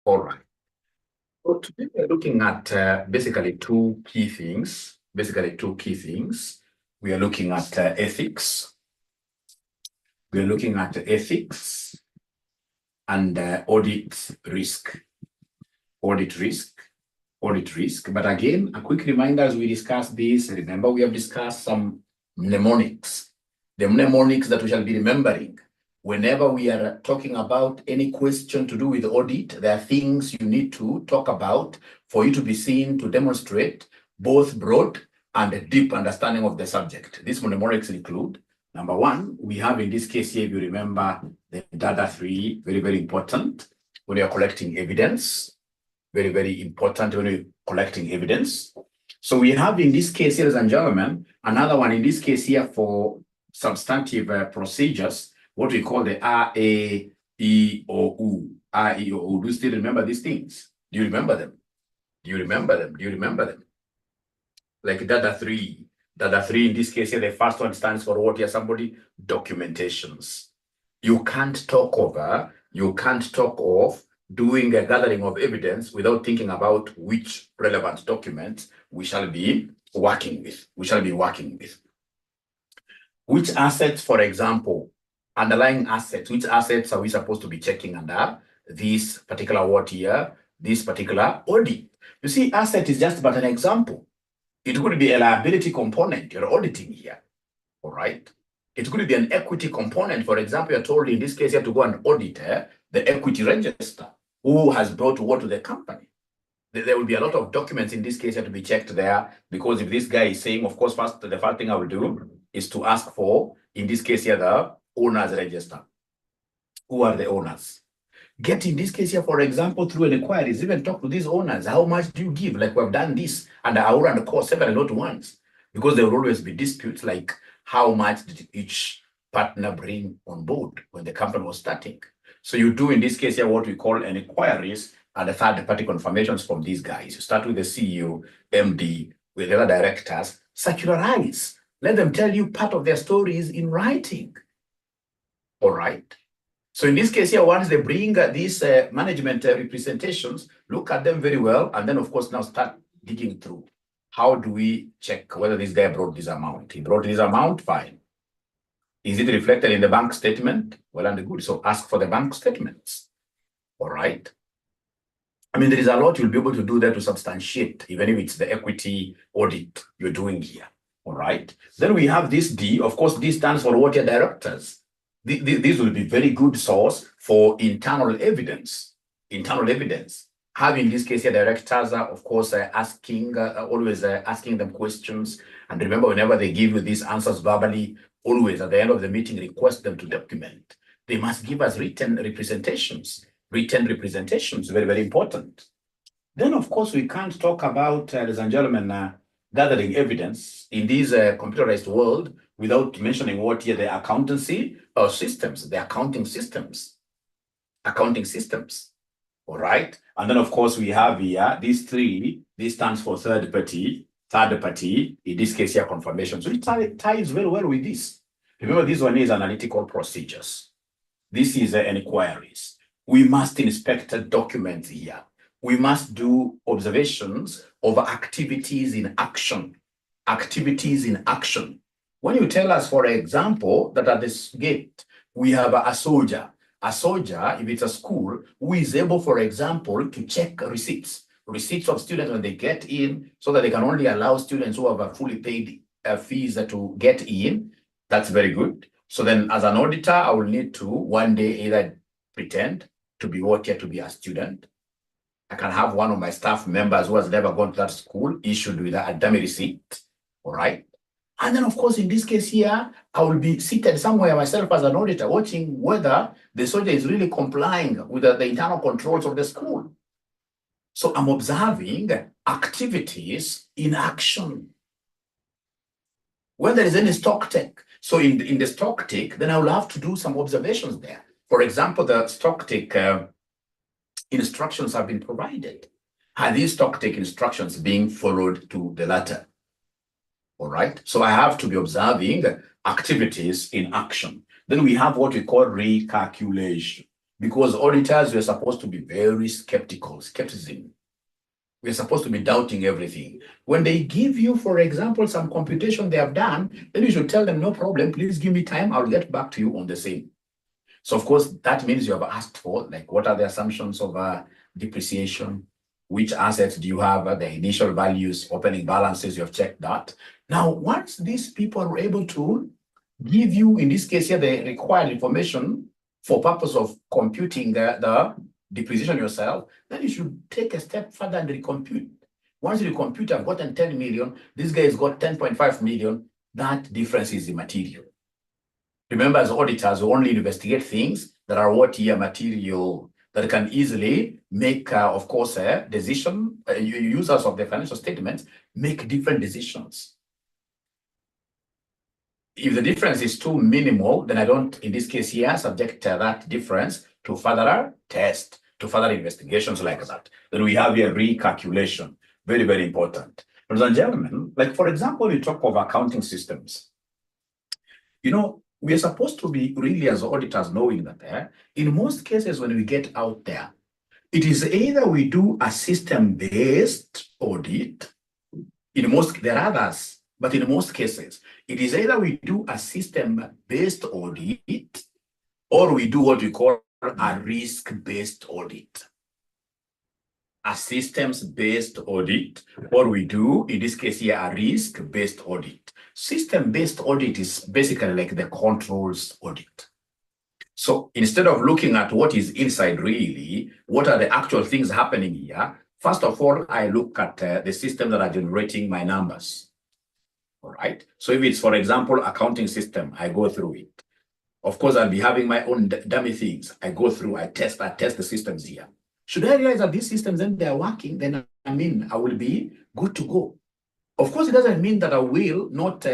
All right. So today we're looking at basically two key things. We are looking at ethics. We are looking at ethics and audit risk. Audit risk. But again, a quick reminder as we discuss this, remember we have discussed some mnemonics. The mnemonics that we shall be remembering. Whenever we are talking about any question to do with audit, there are things you need to talk about for you to be seen to demonstrate both broad and a deep understanding of the subject. These mnemonics include, number one, we have in this case here, if you remember, the data 3, very, very important when you're collecting evidence. Very, very important when you're collecting evidence. So we have in this case, ladies and gentlemen, another one in this case here for substantive procedures, what we call the RAEOU. RAEOU. Do you still remember these things? Do you remember them? Like data 3. Data 3 in this case here, the first one stands for what here? Somebody? Documentations. You can't talk of doing a gathering of evidence without thinking about which relevant documents we shall be working with. Which assets, for example, underlying assets, which assets are we supposed to be checking under this particular what here, this particular audit? You see, asset is just but an example. It could be a liability component you're auditing here, all right? It could be an equity component. For example, you're told in this case you have to go and audit the equity register. Who has brought what to the company? There will be a lot of documents in this case have to be checked there, because if this guy is saying, of course, the first thing I will do is to ask for, in this case here, the owner's register. Who are the owners? Get in this case here, for example, through an inquiries, even talk to these owners. How much do you give? Like we've done this under our and cost several not once, because there will always be disputes like how much did each partner bring on board when the company was starting. So you do in this case here what we call an inquiries and the third-party confirmations from these guys. You start with the CEO, MD, with the other directors, circularize. Let them tell you part of their stories in writing. All right. So in this case here, once they bring these management representations, look at them very well, and then of course now start digging through. How do we check whether this guy brought this amount? He brought this amount, fine. Is it reflected in the bank statement? Well and good. So ask for the bank statements. All right. I mean, there is a lot you'll be able to do there to substantiate, even if it's the equity audit you're doing here. All right. Then we have this D. Of course, D stands for what your directors. This will be very good source for internal evidence. Having in this case your directors are, of course, always asking them questions. And remember, whenever they give you these answers verbally, always at the end of the meeting, request them to document. They must give us written representations. Very, very important. Then, of course, we can't talk about, ladies and gentlemen, gathering evidence in this computerized world without mentioning what here the accountancy systems, the accounting systems. All right. And then, of course, we have here these three. This stands for third party, in this case here, confirmation. So it ties very well with this. Remember, this one is analytical procedures. This is inquiries. We must inspect documents here. We must do observations of activities in action. When you tell us, for example, that at this gate, we have a soldier, if it's a school, who is able, for example, to check receipts of students when they get in, so that they can only allow students who have a fully paid fees to get in. That's very good. So then as an auditor, I will need to one day either pretend to be to be a student. I can have one of my staff members who has never gone to that school issued with a dummy receipt. All right. And then, of course, in this case here, I will be seated somewhere myself as an auditor, watching whether the soldier is really complying with the internal controls of the school. So I'm observing activities in action. When there is any stock take, so in the stock take, then I will have to do some observations there. For example, the stock take instructions have been provided. Are these stock take instructions being followed to the letter? All right. So I have to be observing activities in action. Then we have what we call recalculation. Because auditors, we're supposed to be very skepticism. We're supposed to be doubting everything. When they give you, for example, some computation they have done, then you should tell them, no problem, please give me time, I'll get back to you on the same. So of course, that means you have asked for, like, what are the assumptions of depreciation? Which assets do you have? The initial values, opening balances, you have checked that. Now, once these people are able to give you, in this case here, the required information for purpose of computing the depreciation yourself, then you should take a step further and recompute. Once you recompute, I've gotten 10 million, this guy has got 10.5 million, that difference is immaterial. Remember, as auditors, we only investigate things that are what here material, that can easily make, of course, a decision. Users of the financial statements make different decisions. If the difference is too minimal, then I don't, in this case here, subject that difference to further test, to further investigations like that. Then we have a recalculation. Very, very important. Ladies and gentlemen, like for example, we talk of accounting systems. You know, we are supposed to be really as auditors knowing that in most cases when we get out there, it is either we do a system-based audit, there are others, but in most cases, it is either we do a system-based audit or we do what we call a risk-based audit. A systems-based audit, or we do, in this case here, a risk-based audit. System-based audit is basically like the controls audit. So instead of looking at what is inside really, what are the actual things happening here, first of all, I look at the system that are generating my numbers. All right. So if it's, for example, accounting system, I go through it. Of course, I'll be having my own dummy things. I go through, I test the systems here. Should I realize that these systems, then they're working, then I will be good to go. Of course, it doesn't mean that I will not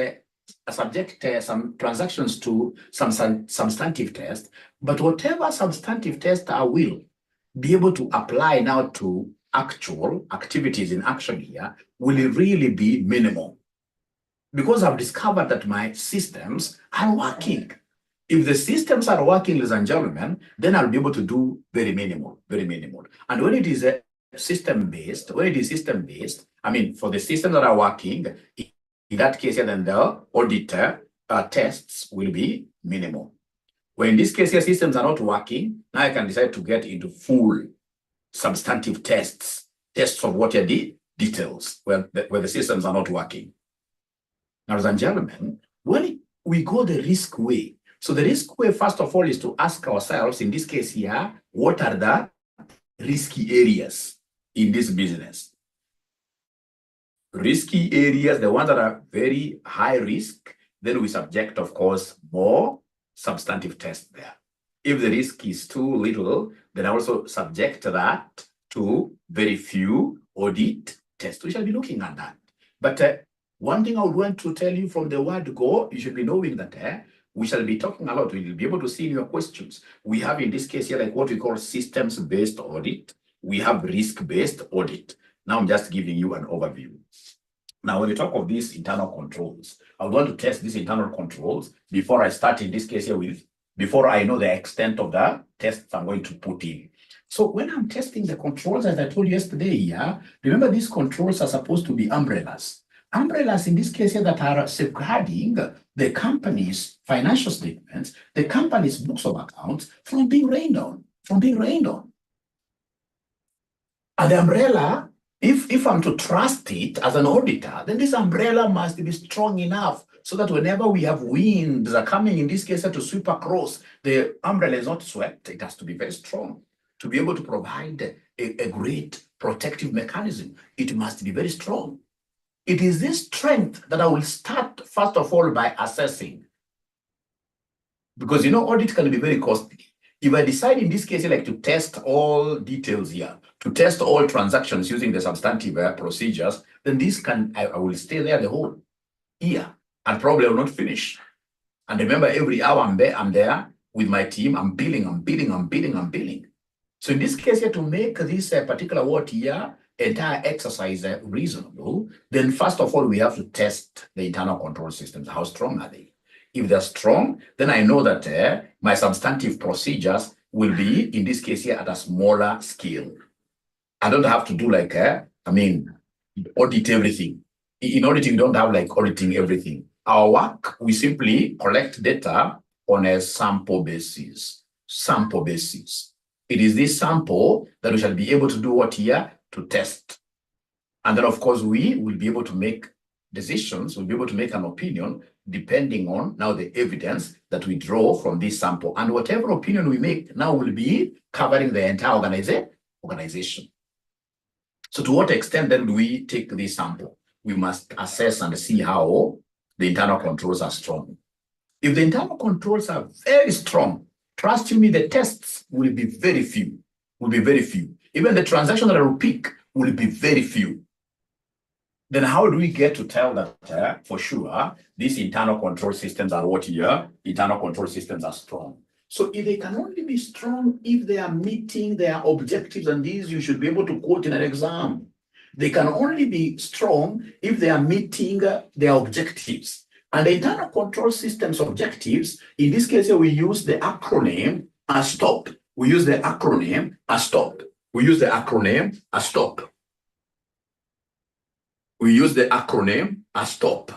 subject some transactions to some substantive test, but whatever substantive test I will be able to apply now to actual activities in action here will really be minimal. Because I've discovered that my systems are working. If the systems are working, ladies and gentlemen, then I'll be able to do very minimal, very minimal. And when it is system-based, I mean, for the systems that are working, in that case, then the auditor tests will be minimal. When in this case, your systems are not working, now I can decide to get into full substantive tests of what are the details where the systems are not working. Now, ladies and gentlemen, when we go the risk way, so the risk way, first of all, is to ask ourselves, in this case here, what are the risky areas in this business? Risky areas, the ones that are very high risk, then we subject, of course, more substantive tests there. If the risk is too little, then I also subject that to very few audit tests. We shall be looking at that. But one thing I would want to tell you from the word go, you should be knowing that we shall be talking a lot. We will be able to see in your questions. We have in this case here like what we call systems-based audit. We have risk-based audit. Now I'm just giving you an overview. Now, when we talk of these internal controls, I want to test these internal controls before I start in this case here before I know the extent of the tests I'm going to put in. So when I'm testing the controls, as I told you yesterday, remember these controls are supposed to be umbrellas. Umbrellas in this case here that are safeguarding the company's financial statements, the company's books of accounts from being rained on, And the umbrella, if I'm to trust it as an auditor, then this umbrella must be strong enough so that whenever we have winds that are coming, in this case to sweep across, the umbrella is not swept. It has to be very strong to be able to provide a great protective mechanism. It must be very strong. It is this strength that I will start, first of all, by assessing. Because, audit can be very costly. If I decide in this case, like to test all details here, to test all transactions using the substantive procedures, then I will stay there the whole year and probably will not finish. And remember, every hour I'm there with my team, I'm billing. So in this case here, to make this particular entire exercise reasonable, then first of all, we have to test the internal control systems. How strong are they? If they're strong, then I know that my substantive procedures will be, in this case here, at a smaller scale. I don't have to do like, audit everything. In auditing, we don't have like auditing everything. Our work, we simply collect data on a sample basis. Sample basis. It is this sample that we shall be able to do what here? To test. And then, of course, we will be able to make decisions, we'll be able to make an opinion depending on now the evidence that we draw from this sample. And whatever opinion we make now will be covering the entire organization. So to what extent then do we take this sample? We must assess and see how the internal controls are strong. If the internal controls are very strong, trust you me, the tests will be very few, Even the transactions that I will pick will be very few. Then how do we get to tell that for sure these internal control systems are what here? Internal control systems are strong. So if they can only be strong if they are meeting their objectives, and these you should be able to quote in an exam. They can only be strong if they are meeting their objectives. And the internal control systems objectives, in this case here, we use the acronym STOP. We use the acronym STOP. We use the acronym STOP. We use the acronym STOP.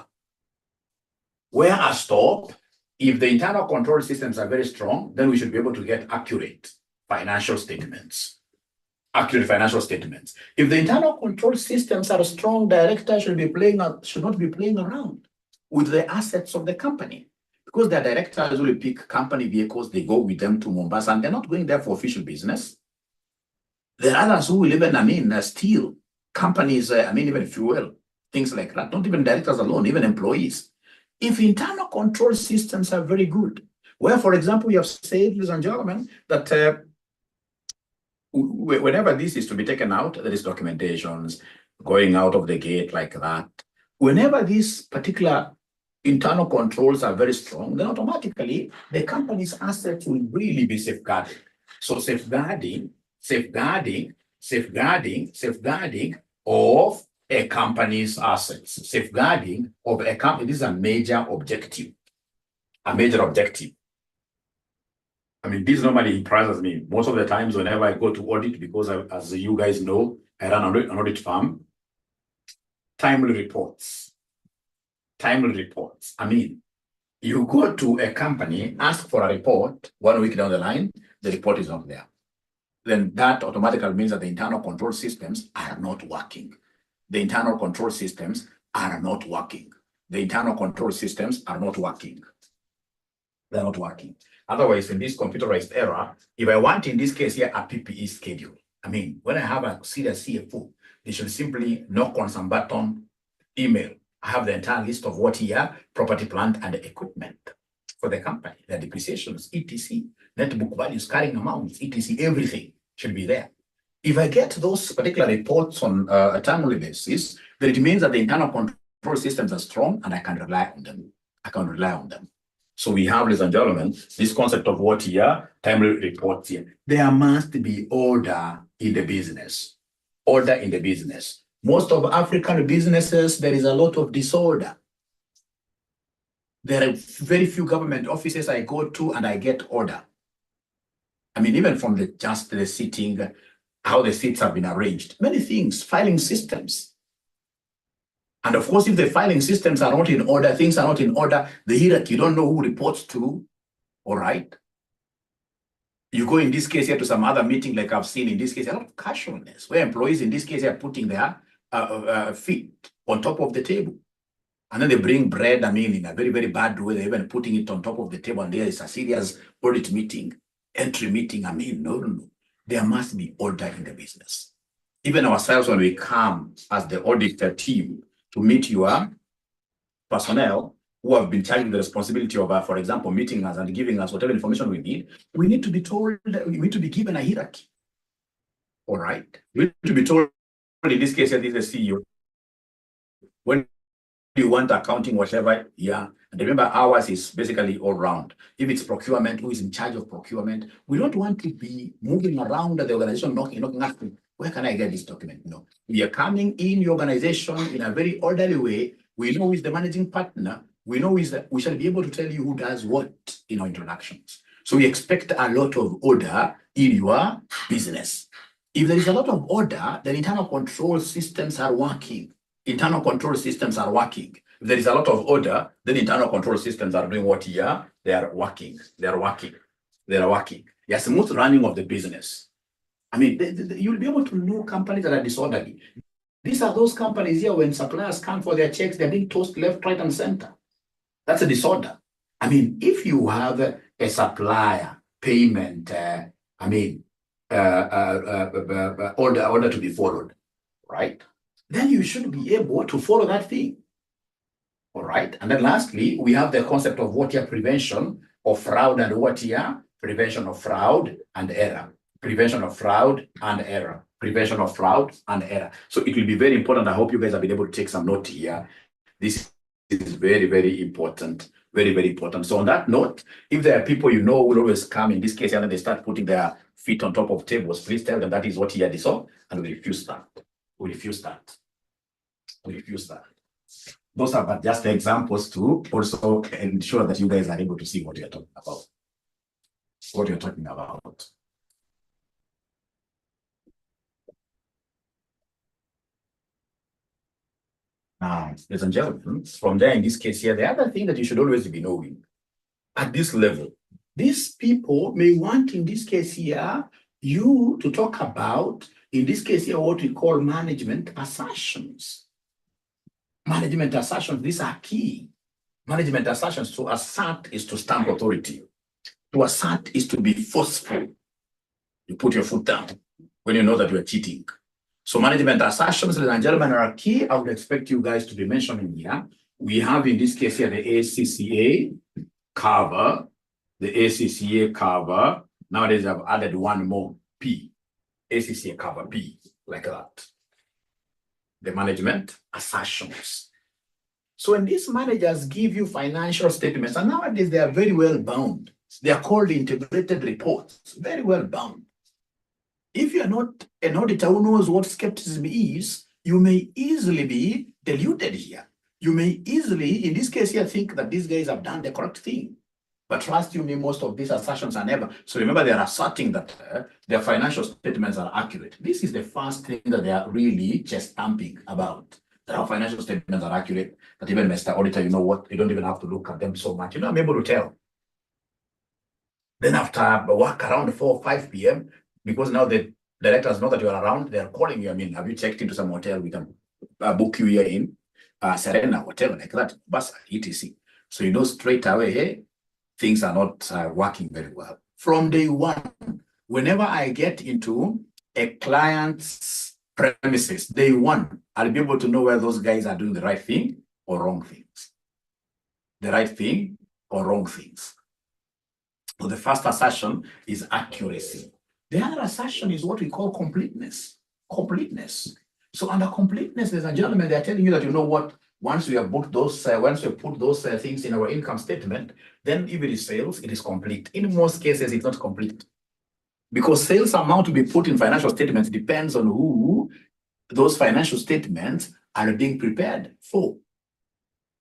Where STOP, if the internal control systems are very strong, then we should be able to get accurate financial statements. Accurate financial statements. If the internal control systems are strong, directors should not be playing around with the assets of the company, because the directors will pick company vehicles, they go with them to Mombasa, and they're not going there for official business. There are others who will even, steal companies, even fuel, things like that. Not even directors alone, even employees. If internal control systems are very good, where, for example, we have said, ladies and gentlemen, that whenever this is to be taken out, there is documentations going out of the gate like that. Whenever these particular internal controls are very strong, then automatically the company's assets will really be safeguarded. So safeguarding of a company's assets. Safeguarding of a company, this is a major objective. A major objective. This normally impresses me most of the times whenever I go to audit, because as you guys know, I run an audit firm. Timely reports. You go to a company, ask for a report, 1 week down the line, the report is not there. Then that automatically means that the internal control systems are not working. The internal control systems are not working. The internal control systems are not working. They're not working. Otherwise, in this computerized era, if I want, in this case here, a PPE schedule, when I have a serious CFO, they should simply knock on some button, email. I have the entire list of what here, property, plant, and equipment for the company, the depreciations, etc., net book values, carrying amounts, etc., everything should be there. If I get those particular reports on a timely basis, then it means that the internal control systems are strong and I can rely on them. So we have, ladies and gentlemen, this concept of what here, timely reports here. There must be order in the business. Order in the business. Most of African businesses, there is a lot of disorder. There are very few government offices I go to and I get order. Even from the sitting, how the seats have been arranged. Many things, filing systems. And of course, if the filing systems are not in order, things are not in order, the hierarchy, you don't know who reports to, all right? You go in this case here to some other meeting, like I've seen in this case, a lot of casualness, where employees in this case are putting their feet on top of the table. And then they bring bread, in a very, very bad way, they're even putting it on top of the table, and there is a serious audit meeting, entry meeting. No. There must be order in the business. Even ourselves, when we come as the auditor team to meet your personnel who have been charged with the responsibility of, for example, meeting us and giving us whatever information we need to be told, we need to be given a hierarchy. All right? We need to be told, in this case, this is the CEO. When you want accounting, whatever, yeah. And remember, ours is basically all round. If it's procurement, who is in charge of procurement? We don't want to be moving around the organization, knocking, asking, where can I get this document? No. We are coming in the organization in a very orderly way. We know who is the managing partner. We know we shall be able to tell you who does what in our introductions. So we expect a lot of order in your business. If there is a lot of order, then internal control systems are working. Internal control systems are working. If there is a lot of order, then internal control systems are doing what here? They are working. They are working. They are working. Yeah, smooth running of the business. I mean, you'll be able to know companies that are disorderly. These are those companies here when suppliers come for their checks, they're being tossed left, right, and center. That's a disorder. I mean, if you have a supplier payment, order to be followed, right? Then you should be able to follow that thing. All right. And then lastly, we have the concept of what here prevention of fraud and what here prevention of fraud and error. Prevention of fraud and error. Prevention of fraud and error. So it will be very important. I hope you guys have been able to take some note here. This is very, very important. Very, very important. So on that note, if there are people you know will always come in this case and then they start putting their feet on top of tables, please tell them that is what here is all, and we refuse that. We refuse that. We refuse that. Those are just examples to also ensure that you guys are able to see what you're talking about. What you're talking about. Now, ladies and gentlemen, from there in this case here, the other thing that you should always be knowing at this level, these people may want in this case here, you to talk about, in this case here, what we call management assertions. Management assertions, these are key. Management assertions, to assert is to stamp authority. To assert is to be forceful. You put your foot down when you know that you are cheating. So management assertions, ladies and gentlemen, are key. I would expect you guys to be mentioning here. We have in this case here the ACCA cover, the ACCA cover. Nowadays I've added one more P, ACCA cover P, like that. The management assertions. So when these managers give you financial statements, and nowadays they are very well bound. They are called integrated reports, very well bound. If you are not an auditor who knows what skepticism is, you may easily be deluded here. You may easily, in this case here, think that these guys have done the correct thing. But trust you me, most of these assertions are never. So remember, they are asserting that their financial statements are accurate. This is the first thing that they are really chest thumping about. That our financial statements are accurate, that even Mr. Auditor, you know what, you don't even have to look at them so much. You know, I'm able to tell. Then after work around 4 or 5 p.m., because now the directors know that you are around, they're calling you. I mean, have you checked into some hotel? We can book you here in Serena, whatever, like that, bus, etc. So you know straight away, hey, things are not working very well. From day one, whenever I get into a client's premises, day one, I'll be able to know where those guys are doing the right thing or wrong things. The right thing or wrong things. So the first assertion is accuracy. The other assertion is what we call completeness. Completeness. So under completeness, ladies and gentlemen, they're telling you that, you know what, once we have booked those, once we put those things in our income statement, then if it is sales, it is complete. In most cases, it's not complete. Because sales amount to be put in financial statements depends on who those financial statements are being prepared for.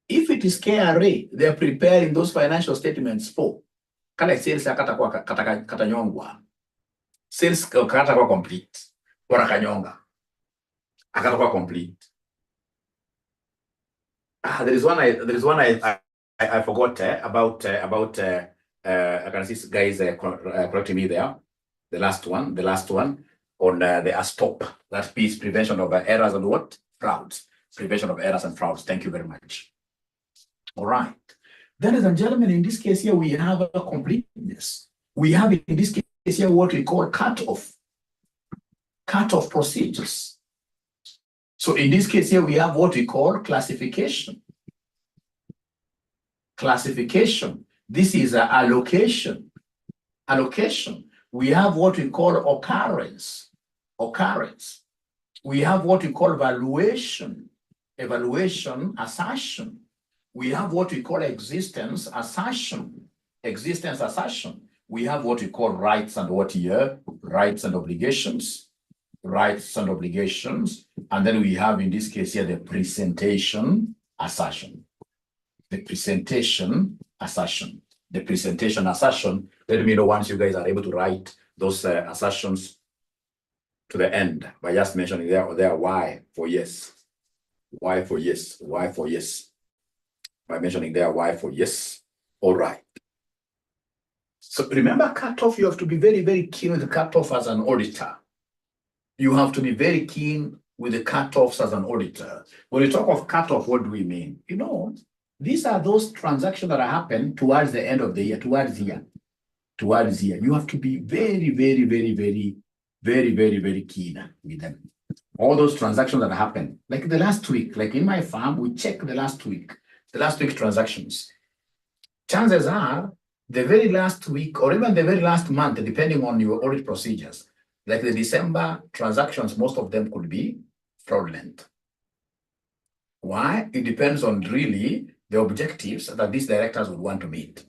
If it is KRA, they are preparing those financial statements for. Kala sales katanyongwa. Sales katakuwa complete. Wala kanyonga. Akatakuwa complete. There is one I forgot about I can see guys correcting me there. The last one on the stop. That piece, prevention of errors and what? Frauds. Prevention of errors and frauds. Thank you very much. All right. Then, ladies and gentlemen, in this case here, we have a completeness. We have in this case here what we call cutoff procedures. So in this case here, we have what we call classification. Classification. This is allocation. Allocation. We have what we call occurrence. Occurrence. We have what we call valuation. Evaluation, assertion. We have what we call existence, assertion. Existence, assertion. We have what we call rights and what here? Rights and obligations. Rights and obligations. And then we have in this case here the presentation, assertion. The presentation, assertion. the presentation assertion. Let me know once you guys are able to write those assertions to the end by just mentioning there why for yes, why for yes, why for yes, by mentioning there why for yes. All right. So remember, cutoff, you have to be very, very keen with the cutoff as an auditor. You have to be very keen with the cutoffs as an auditor. When we talk of cutoff, what do we mean? You know, these are those transactions that happen towards the end of the year, towards here. You have to be very, very, very, very, very, very, very keen with them. All those transactions that happen, like the last week, like in my farm, we check the last week transactions. Chances are the very last week or even the very last month, depending on your audit procedures, like the December transactions, most of them could be fraudulent. Why? It depends on really the objectives that these directors would want to meet.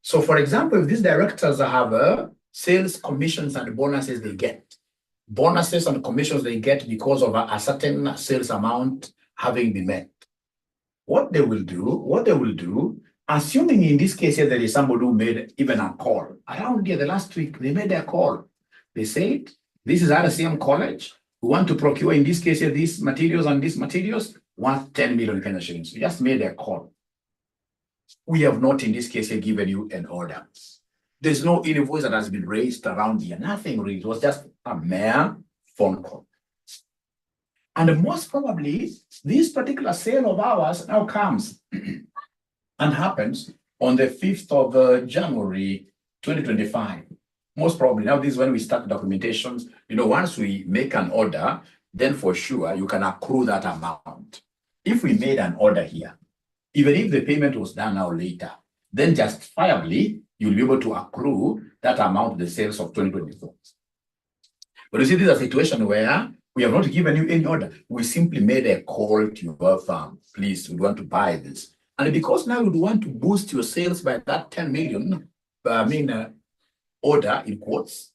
So for example, if these directors have sales commissions and bonuses they get, bonuses and commissions they get because of a certain sales amount having been met, what they will do, assuming in this case here there is somebody who made even a call around here the last week, they made a call. They said, this is RCM College. We want to procure in this case here these materials and these materials worth 10 million Kenya shillings. We just made a call. We have not in this case here given you an order. There's no invoice that has been raised around here. Nothing really. It was just a mere phone call. And most probably, this particular sale of ours now comes and happens on the 5th of January, 2025. Most probably, now this is when we start documentations. You know, once we make an order, then for sure, you can accrue that amount. If we made an order here, even if the payment was done now later, then justifiably, you'll be able to accrue that amount of the sales of 2024. But you see, this is a situation where we have not given you any order. We simply made a call to your firm. Please, we want to buy this. And because now you want to boost your sales by that 10 million, order in quotes.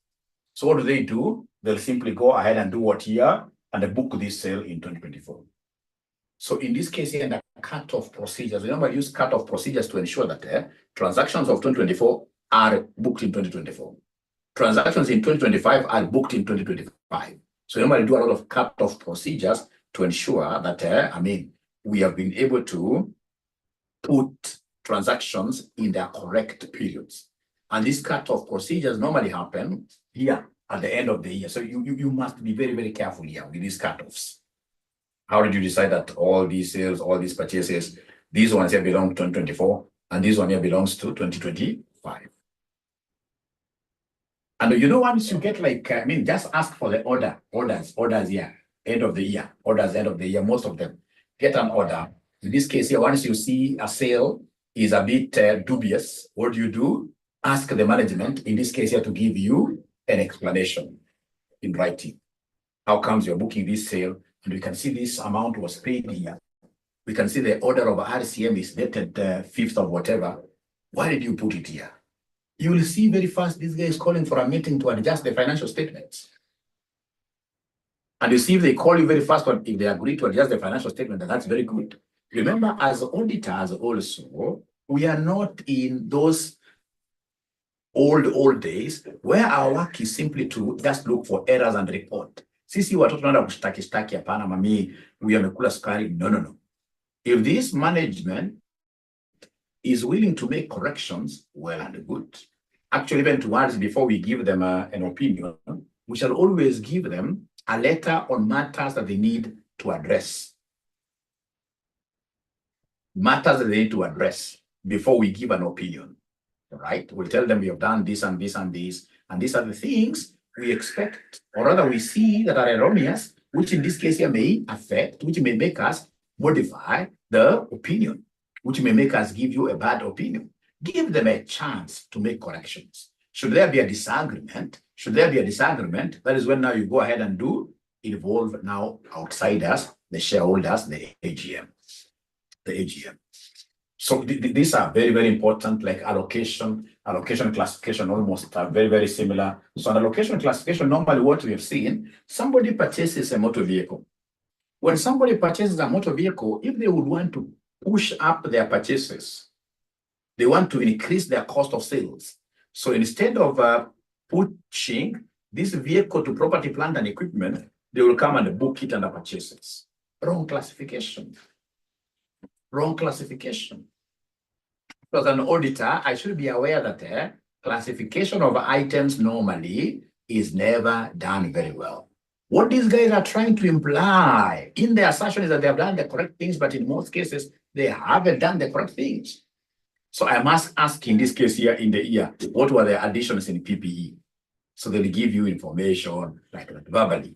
So what do? They'll simply go ahead and do what here and book this sale in 2024. So in this case here, the cut-off procedures, remember, use cut-off procedures to ensure that transactions of 2024 are booked in 2024. Transactions in 2025 are booked in 2025. So remember, do a lot of cut-off procedures to ensure that, we have been able to put transactions in their correct periods. And these cut-off procedures normally happen here at the end of the year. So you must be very, very careful here with these cut-offs. How did you decide that all these sales, all these purchases, these ones here belong to 2024, and this one here belongs to 2025? And you know, once you get just ask for the orders here, end of the year, orders end of the year, most of them get an order. In this case here, once you see a sale is a bit dubious, what do? Ask the management, in this case here, to give you an explanation in writing. How comes you're booking this sale? And we can see this amount was paid here. We can see the order of RCM is dated 5th of whatever. Why did you put it here? You will see very fast this guy is calling for a meeting to adjust the financial statements. And you see if they call you very fast, but if they agree to adjust the financial statement, then that's very good. Remember, as auditors also, we are not in those old days where our work is simply to just look for errors and report. Sisi watoto tunaenda kushtaki hapana mami huyu amekula sukari. No. If this management is willing to make corrections, well and good. Actually, even towards before we give them an opinion, we shall always give them a letter on matters that they need to address. Matters that they need to address before we give an opinion. Right? We'll tell them we have done this and this and this, and these are the things we expect, or rather we see that are erroneous, which in this case here may affect, which may make us modify the opinion, which may make us give you a bad opinion. Give them a chance to make corrections. Should there be a disagreement, that is when now you go ahead and involve now outsiders, the shareholders, the AGM. So these are very, very important, like allocation, classification, almost are very, very similar. So an allocation classification, normally what we have seen, somebody purchases a motor vehicle. When somebody purchases a motor vehicle, if they would want to push up their purchases, They want to increase their cost of sales. So instead of pushing this vehicle to property, plant, and equipment, they will come and book it under purchases. Wrong classification. Wrong classification. As an auditor, I should be aware that classification of items normally is never done very well. What these guys are trying to imply in their assertion is that they have done the correct things, but in most cases, they haven't done the correct things. So I must ask in this case here in the year, what were the additions in PPE? So they'll give you information like that verbally.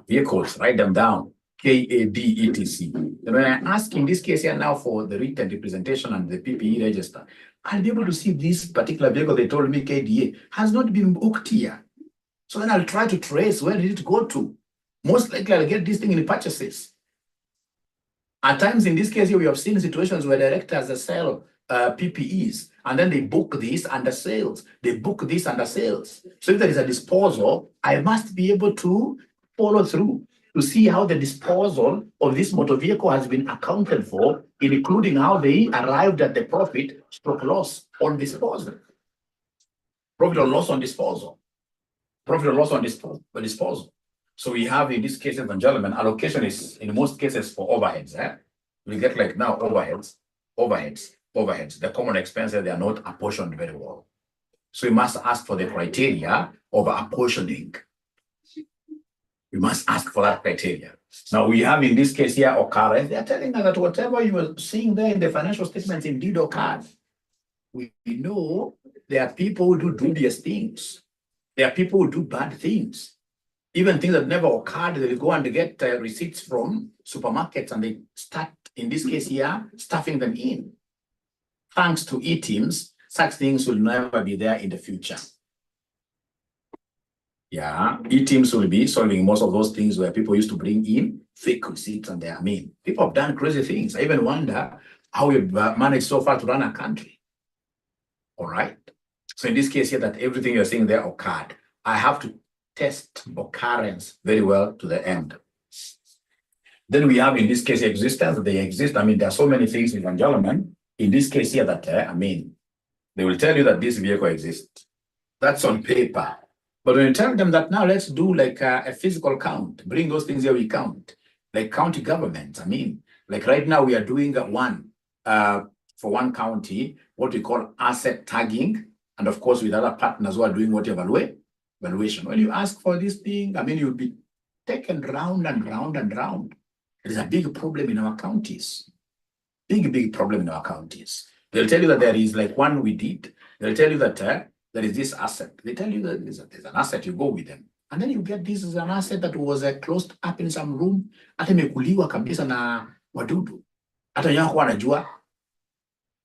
Vehicles, write them down. KAD, etc. And when I ask in this case here now for the written representation and the PPE register, I'll be able to see this particular vehicle they told me KDA has not been booked here. So then I'll try to trace where did it go to. Most likely I'll get this thing in purchases. At times in this case here, we have seen situations where directors sell PPEs and then they book this under sales. They book this under sales. So if there is a disposal, I must be able to follow through to see how the disposal of this motor vehicle has been accounted for, including how they arrived at the profit stroke loss on disposal. Profit or loss on disposal. Profit or loss on disposal. So we have in this case, ladies and gentlemen, allocation is in most cases for overheads. We get like now overheads. The common expenses, they are not apportioned very well. So we must ask for the criteria of apportioning. We must ask for that criteria. Now we have in this case here occurrence. They are telling us that whatever you were seeing there in the financial statements indeed occurred. We know there are people who do dubious things. There are people who do bad things. Even things that never occurred, they will go and get receipts from supermarkets and they start, in this case here, stuffing them in. Thanks to e-teams, such things will never be there in the future. Yeah, e-teams will be solving most of those things where people used to bring in fake receipts and people have done crazy things. I even wonder how we've managed so far to run a country. All right. So in this case here, that everything you're seeing there occurred, I have to test occurrence very well to the end. Then we have in this case existence. They exist. I mean, there are so many things, ladies and gentlemen. In this case here that, they will tell you that this vehicle exists. That's on paper. But when you tell them that now let's do like a physical count, bring those things here we count, like county governments. Like right now we are doing for one county, what we call asset tagging. And of course, with other partners who are doing what evaluation. When you ask for this thing, you'll be taken round and round and round. It is a big problem in our counties. Big problem in our counties. They'll tell you that there is like one we did. They'll tell you that there is this asset. They tell you that there's an asset, you go with them. And then you get this is an asset that was closed up in some room. Hata imekuliwa kabisa na wadudu. Hata yako wanajua.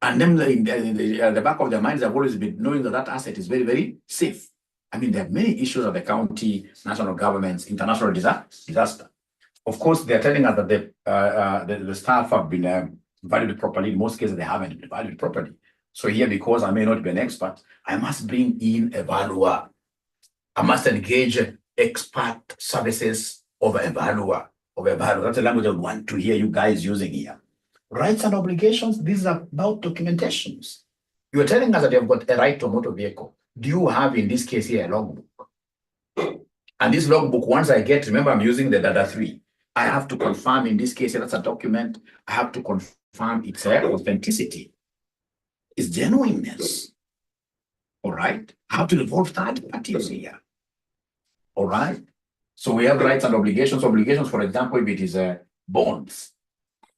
And then the back of their minds have always been knowing that that asset is very, very safe. There are many issues of the county, national governments, international disaster. Of course, they're telling us that the staff have been valued properly. In most cases, they haven't been valued properly. So here, because I may not be an expert, I must bring in a valuer. I must engage expert services of a valuer. That's the language I want to hear you guys using here. Rights and obligations, these are about documentations. You are telling us that you've got a right to a motor vehicle. Do you have, in this case here, a logbook? And this logbook, once I get, remember I'm using the data 3. I have to confirm, in this case, that's a document. I have to confirm its authenticity, its genuineness. All right? I have to involve third parties here. All right? So we have rights and obligations. Obligations, for example, if it is bonds,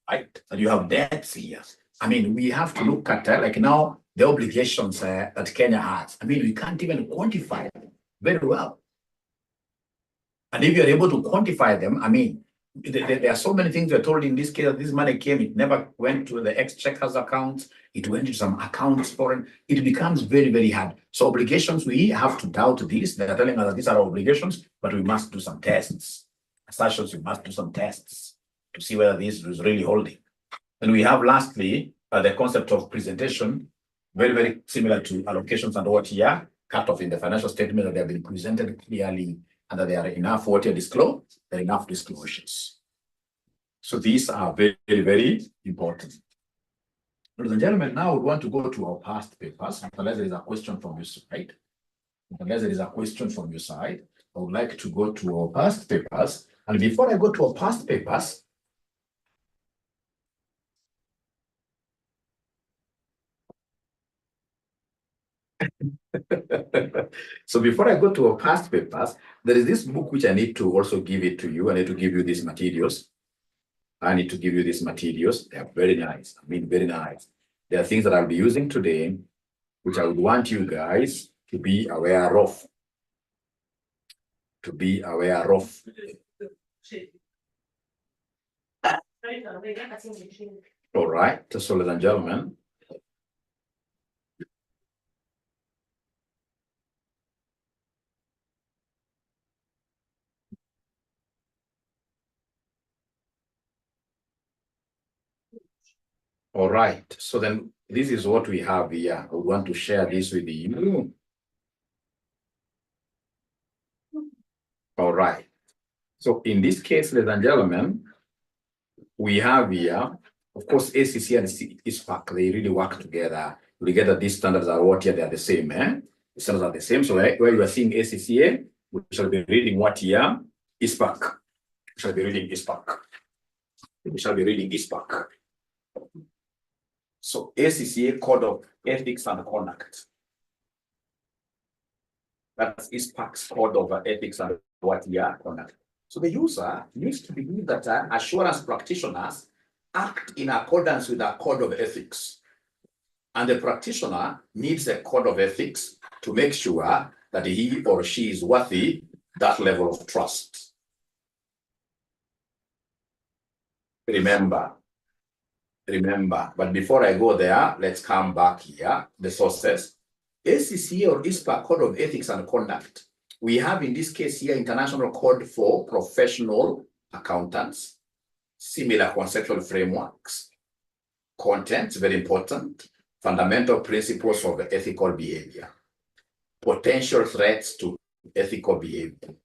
right? And you have debts here. We have to look at, like now, the obligations that Kenya has. We can't even quantify them very well. And if you're able to quantify them, there are so many things we're told in this case that this money came, it never went to the exchequer's accounts, it went to some accounts foreign. It becomes very, very hard. So obligations, we have to doubt this. They're telling us that these are obligations, but we must do some tests. Assertions, we must do some tests to see whether this is really holding. And we have lastly, the concept of presentation, very, very similar to allocations and OTR, cut off in the financial statement that they have been presented clearly and that there are enough OTR disclosed, there are enough disclosures. So these are very, very, very important. Ladies and gentlemen, now we want to go to our past papers, unless there is a question from your side. Unless there is a question from your side, I would like to go to our past papers. And before I go to our past papers, so before I go to our past papers, there is this book which I need to also give it to you. I need to give you these materials. I need to give you these materials. They are very nice. I mean, very nice. There are things that I'll be using today, which I would want you guys to be aware of. To be aware of. All right, so ladies and gentlemen. All right, so then this is what we have here. I want to share this with you. All right, so in this case, ladies and gentlemen, we have here, of course, ACC and ISPAC, they really work together. We get that these standards are what here, they are the same, The standards are the same. So where you are seeing ACCA, we shall be reading what here? ISPAC. We shall be reading ISPAC. We shall be reading ISPAC. So ACCA Code of Ethics and Conduct. That's ISPAC's Code of Ethics and what here? Conduct. So the user needs to believe that assurance practitioners act in accordance with a code of ethics. And the practitioner needs a code of ethics to make sure that he or she is worthy that level of trust. Remember, but before I go there, let's come back here, the sources. ACCA or ISPA Code of Ethics and Conduct. We have in this case here, International Code for Professional Accountants, similar conceptual frameworks, contents, very important, fundamental principles of ethical behavior, potential threats to ethical behavior,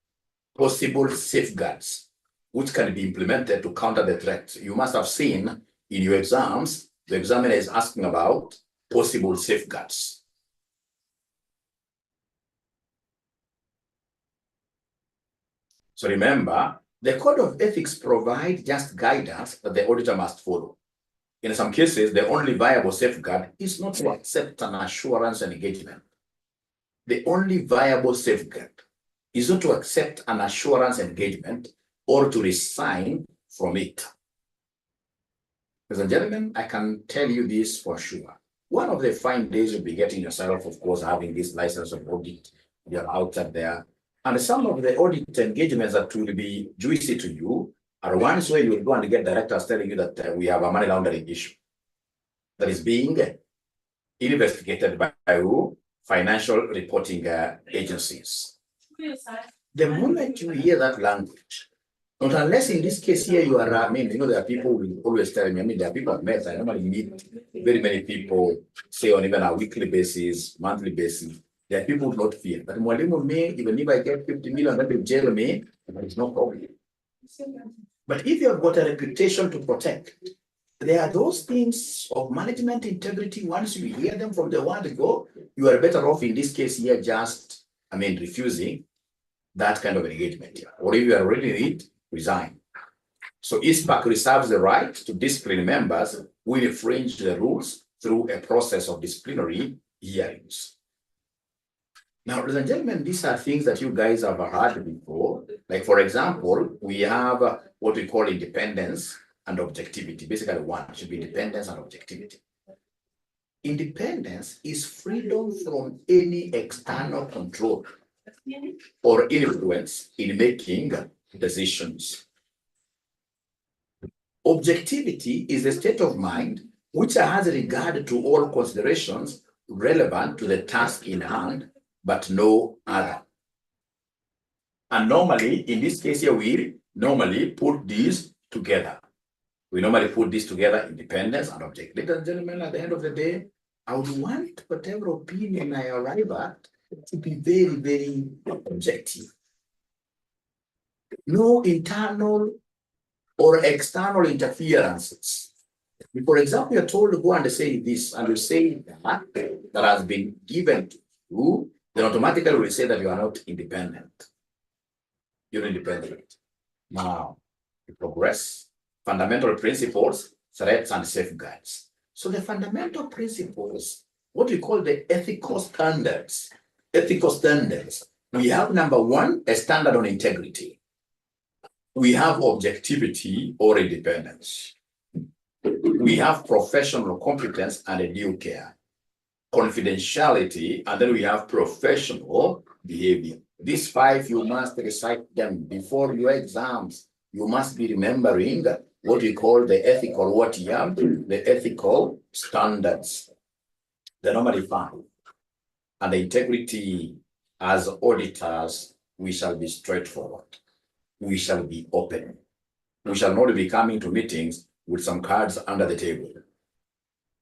possible safeguards, which can be implemented to counter the threats. You must have seen in your exams, the examiner is asking about possible safeguards. So remember, the Code of Ethics provides just guidance that the auditor must follow. In some cases, the only viable safeguard is not to accept an assurance and engagement. The only viable safeguard is not to accept an assurance engagement or to resign from it. Ladies and gentlemen, I can tell you this for sure. One of the fine days you'll be getting yourself, of course, having this license of audit, you're out there. And some of the audit engagements that will be juicy to you are ones where you will go and get directors telling you that we have a money laundering issue that is being investigated by who? Financial reporting agencies. The moment you hear that language, not unless in this case here you are, there are people who will always tell me, there are people I've met, I normally meet very many people, say on even a weekly basis, monthly basis. There are people who do not fear. But mwalimu me, even if I get 50 million, that will jail me, there is no problem. But if you have got a reputation to protect, there are those things of management integrity. Once you hear them from the word go, you are better off in this case here just, refusing that kind of engagement here. Or if you are already in it, resign. So ISPAC reserves the right to discipline members who infringe the rules through a process of disciplinary hearings. Now, ladies and gentlemen, these are things that you guys have heard before. Like, for example, we have what we call independence and objectivity. Basically, one should be independence and objectivity. Independence is freedom from any external control or influence in making decisions. Objectivity is a state of mind which has regard to all considerations relevant to the task in hand, but no other. And normally, in this case here, we normally put these together. We normally put this together, independence and objectivity. Ladies and gentlemen, at the end of the day, I would want whatever opinion I arrive at to be very, very objective. No internal or external interferences For example, you're told to go and say this, and you say that has been given to you, then automatically we say that you are not independent. You're independent. Now, you progress. Fundamental principles, threats, and safeguards. So the fundamental principles, what we call the ethical standards. Ethical standards. We have number one, a standard on integrity. We have objectivity or independence. We have professional competence and a due care. Confidentiality, and then we have professional behavior. These five, you must recite them before your exams. You must be remembering what we call the ethical, the ethical standards. They're normally five. And the integrity, as auditors, we shall be straightforward. We shall be open. We shall not be coming to meetings with some cards under the table.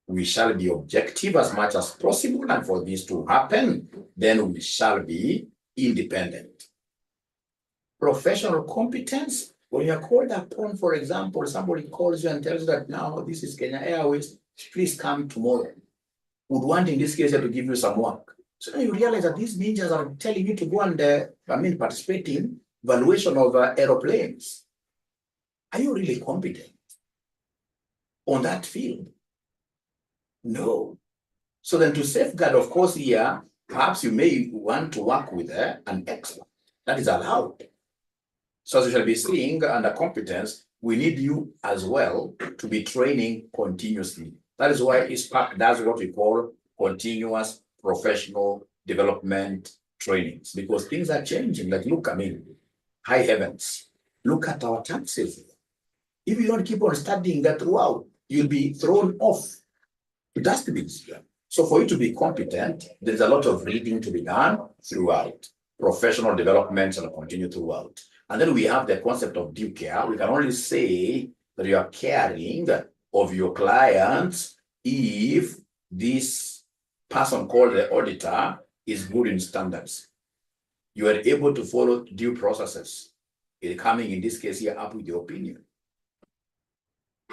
We shall be objective as much as possible, and for this to happen, then we shall be independent. Professional competence, when you are called upon, for example, somebody calls you and tells you that now this is Kenya Airways, please come tomorrow. Would want in this case to give you some work. So you realize that these ninjas are telling you to go and participate in valuation of aeroplanes. Are you really competent on that field? No. So then to safeguard, of course, here, perhaps you may want to work with an expert. That is allowed. So as you shall be seeing under competence, we need you as well to be training continuously. That is why ISPAC does what we call continuous professional development trainings, because things are changing. Like, look, high heavens, look at our taxes. If you don't keep on studying that throughout, you'll be thrown off the dustbins. So for you to be competent, there's a lot of reading to be done throughout. Professional development shall continue throughout. And then we have the concept of due care. We can only say that you are caring of your clients if this person called the auditor is good in standards. You are able to follow due processes. It coming in this case here up with your opinion.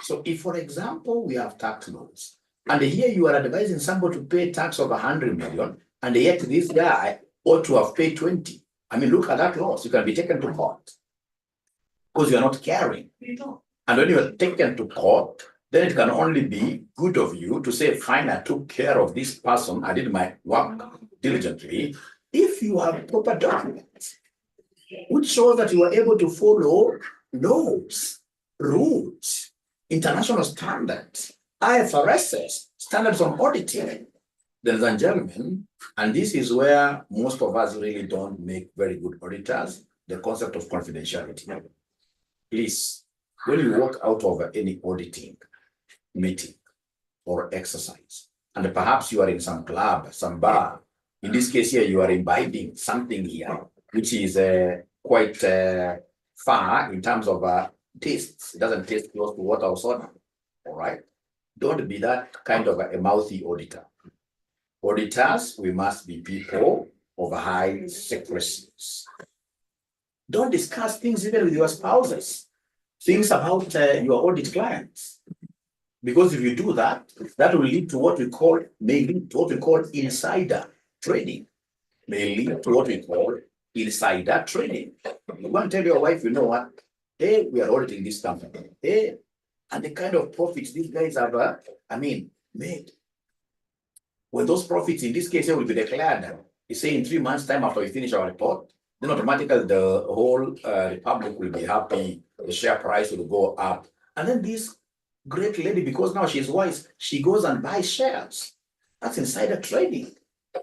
So if, for example, we have tax laws, and here you are advising somebody to pay tax of 100 million, and yet this guy ought to have paid 20. Look at that loss. You can be taken to court because you are not caring. And when you are taken to court, then it can only be good of you to say, fine, I took care of this person, I did my work diligently, if you have proper documents, which shows that you are able to follow laws, rules, international standards, IFRS, standards on auditing. Ladies and gentlemen, and this is where most of us really don't make very good auditors, the concept of confidentiality. Please, when you walk out of any auditing meeting or exercise, and perhaps you are in some club, some bar, in this case here, you are imbibing something here, which is quite far in terms of tastes. It doesn't taste close to water or soda, all right? Don't be that kind of a mouthy auditor. Auditors, we must be people of high secrecy. Don't discuss things even with your spouses, things about your audit clients. Because if you do that, that will lead to what we call, insider trading. May lead to what we call insider trading. You want to tell your wife, you know what? Hey, we are auditing this company. Hey, and the kind of profits these guys have, made. When those profits, in this case, will be declared, you say in 3 months' time after we finish our report, then automatically the whole republic will be happy, the share price will go up. And then this great lady, because now she's wise, she goes and buys shares. That's insider trading.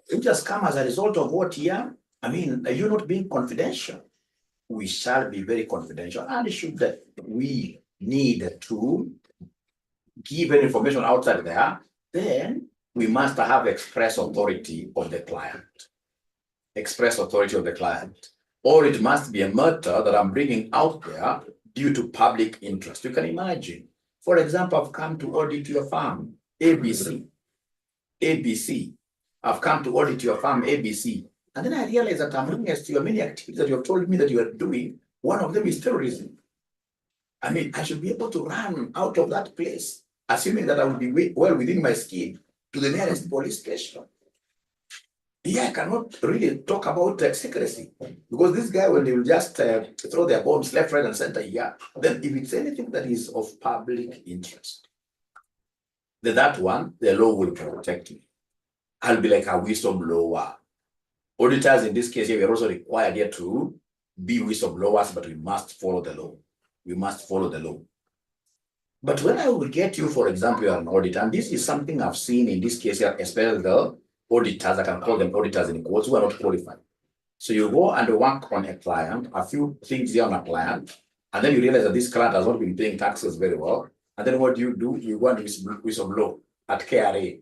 It just come as a result of what here? Are you not being confidential? We shall be very confidential, and should we need to give any information outside there, then we must have express authority of the client. Express authority of the client. Or it must be a matter that I'm bringing out there due to public interest. You can imagine. For example, I've come to audit your firm, ABC. I've come to audit your firm, ABC. And then I realize that amongst your many activities that you have told me that you are doing, one of them is terrorism. I should be able to run out of that place assuming that I will be well within my skin, to the nearest police station. Yeah, I cannot really talk about secrecy, because this guy, when they will just throw their bombs left, right, and center, yeah, then if it's anything that is of public interest, then that one, the law will protect me. I'll be like a whistleblower. Auditors in this case here, we are also required here to be whistleblowers, but we must follow the law. We must follow the law. But when I will get you, for example, you're an auditor, and this is something I've seen in this case here, especially the auditors, I can call them auditors in quotes, who are not qualified. So you go and work on a client, a few things here on a client, and then you realize that this client has not been paying taxes very well. And then what do? You go and whistleblow at KRA.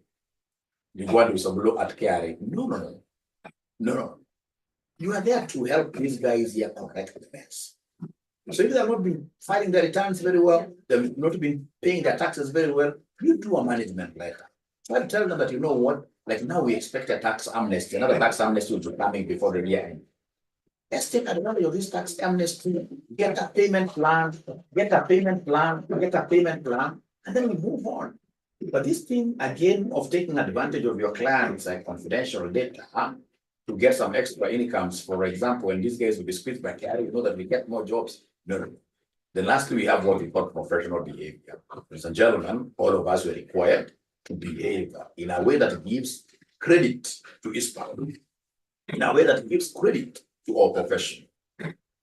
You go and whistleblow at KRA. No. You are there to help these guys here correct the mess. So if they have not been filing their returns very well, they've not been paying their taxes very well, you do a management letter. Try to tell them that, you know what, like now we expect a tax amnesty, another tax amnesty will be coming before the year end. Let's take advantage of this tax amnesty, get a payment plan, and then we move on. But this thing, again, of taking advantage of your clients' confidential data to get some extra incomes, for example, when these guys will be squeezed by carry, you know that we get more jobs. No. Then lastly, we have what we call professional behavior. Ladies and gentlemen, all of us were required to behave in a way that gives credit to 𝐨𝐼R, in a way that gives credit to our profession.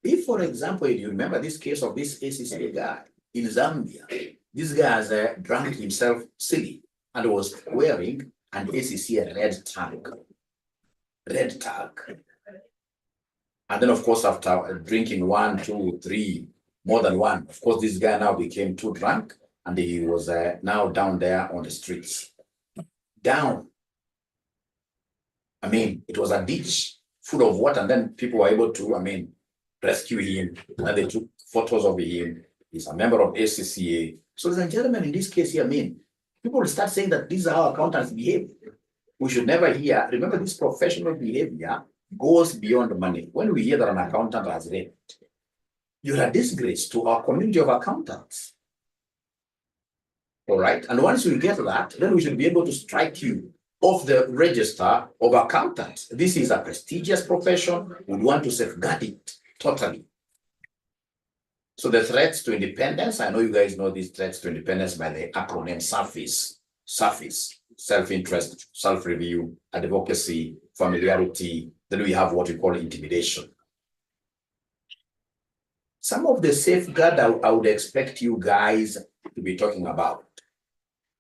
If, for example, you remember this case of this ACCA guy in Zambia, this guy has drunk himself silly and was wearing an ACCA red tag. And then, of course, after drinking 1, 2, 3, more than one, of course, this guy now became too drunk and he was now down there on the streets. Down. I mean, it was a ditch full of water, and then people were able to, rescue him, and they took photos of him. He's a member of ACCA. So, ladies and gentlemen, in this case here, people will start saying that these are how accountants behave. We should never hear, remember, this professional behavior goes beyond money. When we hear that an accountant has raped, you're a disgrace to our community of accountants. All right. And once we get that, then we should be able to strike you off the register of accountants. This is a prestigious profession. We want to safeguard it totally. So the threats to independence, I know you guys know these threats to independence by the acronym SAFIS, self-interest, self-review, advocacy, familiarity. Then we have what we call intimidation. Some of the safeguards I would expect you guys to be talking about.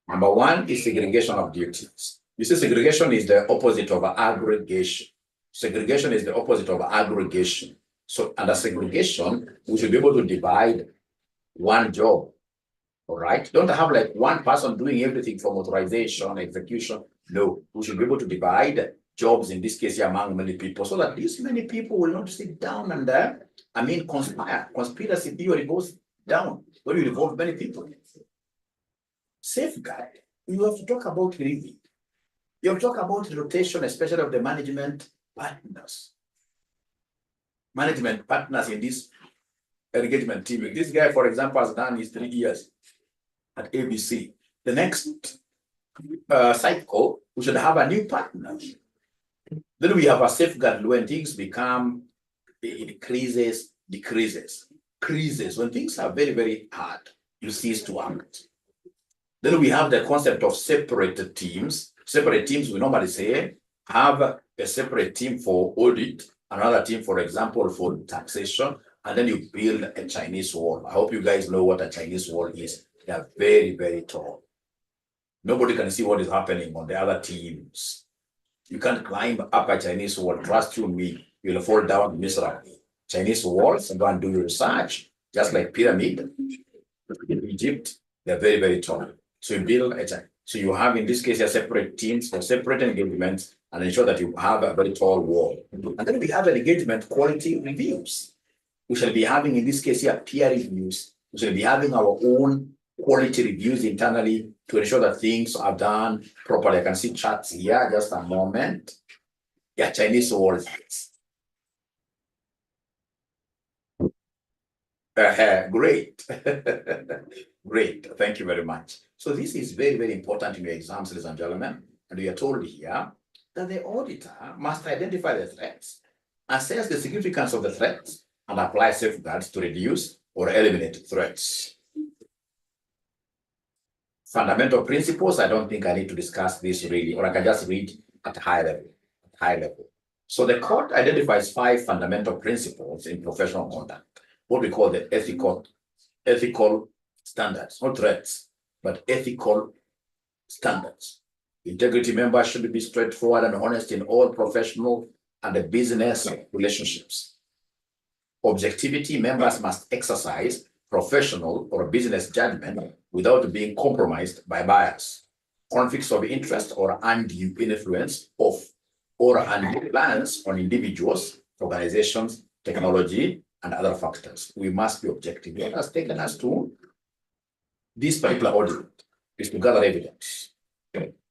Number one is segregation of duties. You see, segregation is the opposite of aggregation. Segregation is the opposite of aggregation. So under segregation, we should be able to divide one job. All right. Don't have like one person doing everything from authorization, execution. No, we should be able to divide jobs in this case among many people, so that these many people will not sit down and conspire. Conspiracy theory goes down when you involve many people. Safeguard, you have to talk about review. You have to talk about rotation, especially of the management partners. Management partners in this engagement team. If this guy, for example, has done his 3 years at ABC, the next cycle, we should have a new partner. Then we have a safeguard when things become increases, decreases. When things are very, very hard, you cease to act. Then we have the concept of separate teams. Separate teams, we normally say, have a separate team for audit, another team, for example, for taxation, and then you build a Chinese wall. I hope you guys know what a Chinese wall is. They are very, very tall. Nobody can see what is happening on the other teams. You can't climb up a Chinese wall. Trust you me, you'll fall down miserably. Chinese walls, and go and do your research, just like pyramid in Egypt, they're very, very tall. So you build so you have in this case a separate teams for separate engagements and ensure that you have a very tall wall. And then we have an engagement quality reviews. We shall be having in this case here peer reviews. We shall be having our own quality reviews internally to ensure that things are done properly. I can see charts here, just a moment. Yeah, Chinese walls. Great. Great. Thank you very much. So this is very, very important in your exams, ladies and gentlemen. And we are told here that the auditor must identify the threats, assess the significance of the threats, and apply safeguards to reduce or eliminate threats. Fundamental principles, I don't think I need to discuss this really, or I can just read at a high level. So the court identifies 5 fundamental principles in professional conduct, what we call the ethical standards, not threats, but ethical standards. Integrity members should be straightforward and honest in all professional and business relationships. Objectivity, members must exercise professional or business judgment without being compromised by bias, conflicts of interest, or undue influence of or undue reliance on individuals, organizations, technology, and other factors. We must be objective. What has taken us to this particular audit is to gather evidence,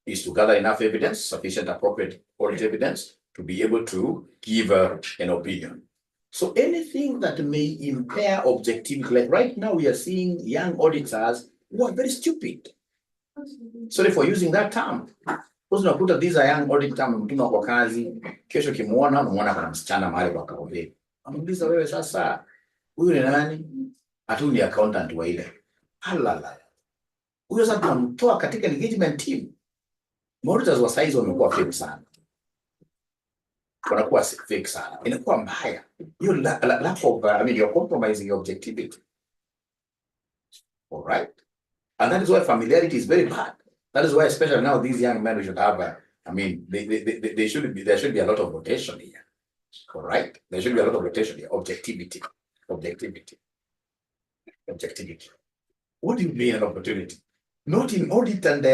is to gather enough evidence, sufficient appropriate audit evidence to be able to give an opinion. So anything that may impair objectivity, like right now we are seeing young auditors who are very stupid. Sorry for using that term. Unakuta these are young auditor, mtuma kwa kazi, kesho kimuona unamuona kana msichana mahali kwa kaobe. Amuuliza wewe sasa, huyu ni nani? Atu ni accountant wa ile. Halala. Huyo sasa tunamtoa katika engagement team. Auditors wa size wamekuwa fake sana. Wanakuwa fake sana. Inakuwa mbaya. You lack of, you're compromising your objectivity. All right? And that is why familiarity is very bad. That is why, especially now, these young men, we should have, there should be a lot of rotation here. All right? There should be a lot of rotation here. Objectivity. What do you mean an opportunity? Not in audit and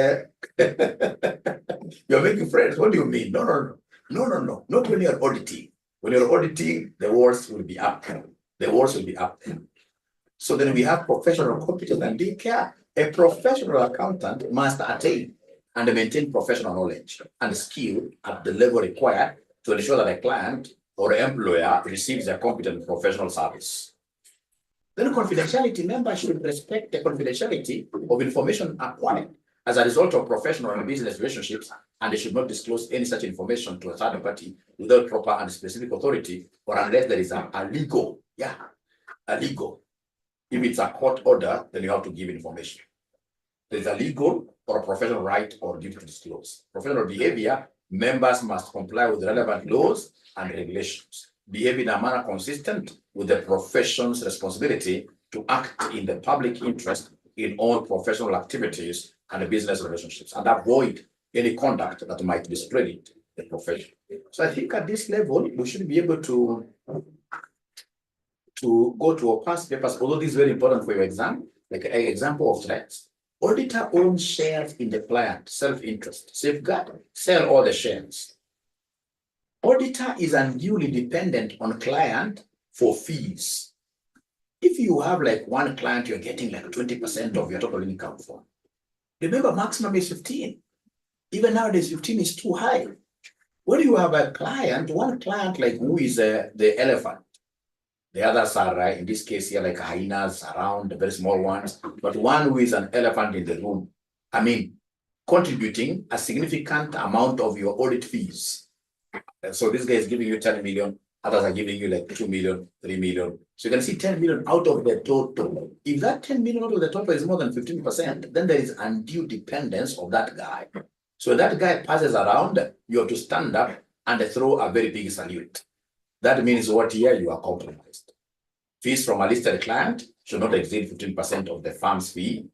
you're making friends. What do you mean? No. Not when you're auditing. When you're auditing, the words will be up. So then we have professional competence and due care. A professional accountant must attain and maintain professional knowledge and skill at the level required to ensure that a client or employer receives a competent professional service. Then confidentiality, members should respect the confidentiality of information acquired as a result of professional and business relationships, and they should not disclose any such information to a third party without proper and specific authority, or unless there is a legal. If it's a court order, then you have to give information. There's a legal or a professional right or duty to disclose. Professional behavior, members must comply with relevant laws and regulations. Behave in a manner consistent with the profession's responsibility to act in the public interest in all professional activities and business relationships, and avoid any conduct that might discredit the profession. So I think at this level, we should be able to go to our past papers, although this is very important for your exam, like an example of threats. Auditor owns shares in the client, self-interest, safeguard, sell all the shares. Auditor is unduly dependent on client for fees. If you have like one client, you're getting like 20% of your total income from. Remember, maximum is 15. Even nowadays, 15 is too high. When you have a client, one client like who is the elephant, the others are, in this case here, like hyenas around, the very small ones, but one who is an elephant in the room, contributing a significant amount of your audit fees. And so this guy is giving you 10 million, others are giving you like 2 million, 3 million. So you can see 10 million out of the total. If that 10 million out of the total is more than 15%, then there is undue dependence of that guy. So that guy passes around, you have to stand up and throw a very big salute. That means what year you are compromised. Fees from a listed client should not exceed 15% of the firm's fee.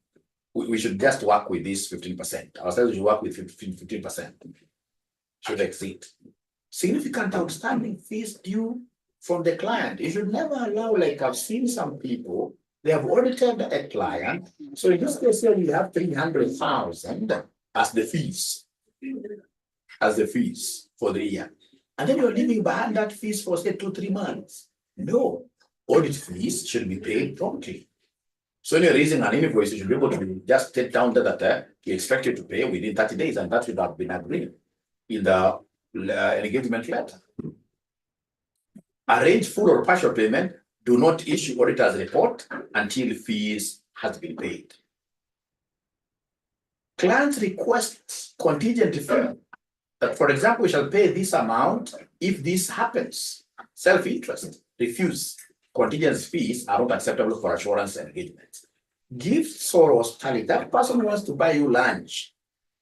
We should just work with this 15%. Ourselves should work with 15%. Should exceed. Significant outstanding fees due from the client. You should never allow, like I've seen some people, they have audited a client. So in this case here, you have 300,000 as the fees for the year. And then you're leaving behind that fees for say 2-3 months. No, audit fees should be paid promptly. So when you're raising an invoice, you should be able to just take down that you expect you to pay within 30 days, and that should have been agreed in the engagement letter. Arrange full or partial payment do not issue auditor's report until fees has been paid. Clients request contingent fee that, for example, we shall pay this amount if this happens. Self-interest, refuse. Contingent fees are not acceptable for assurance engagements. Gifts or hospitality, that person wants to buy you lunch.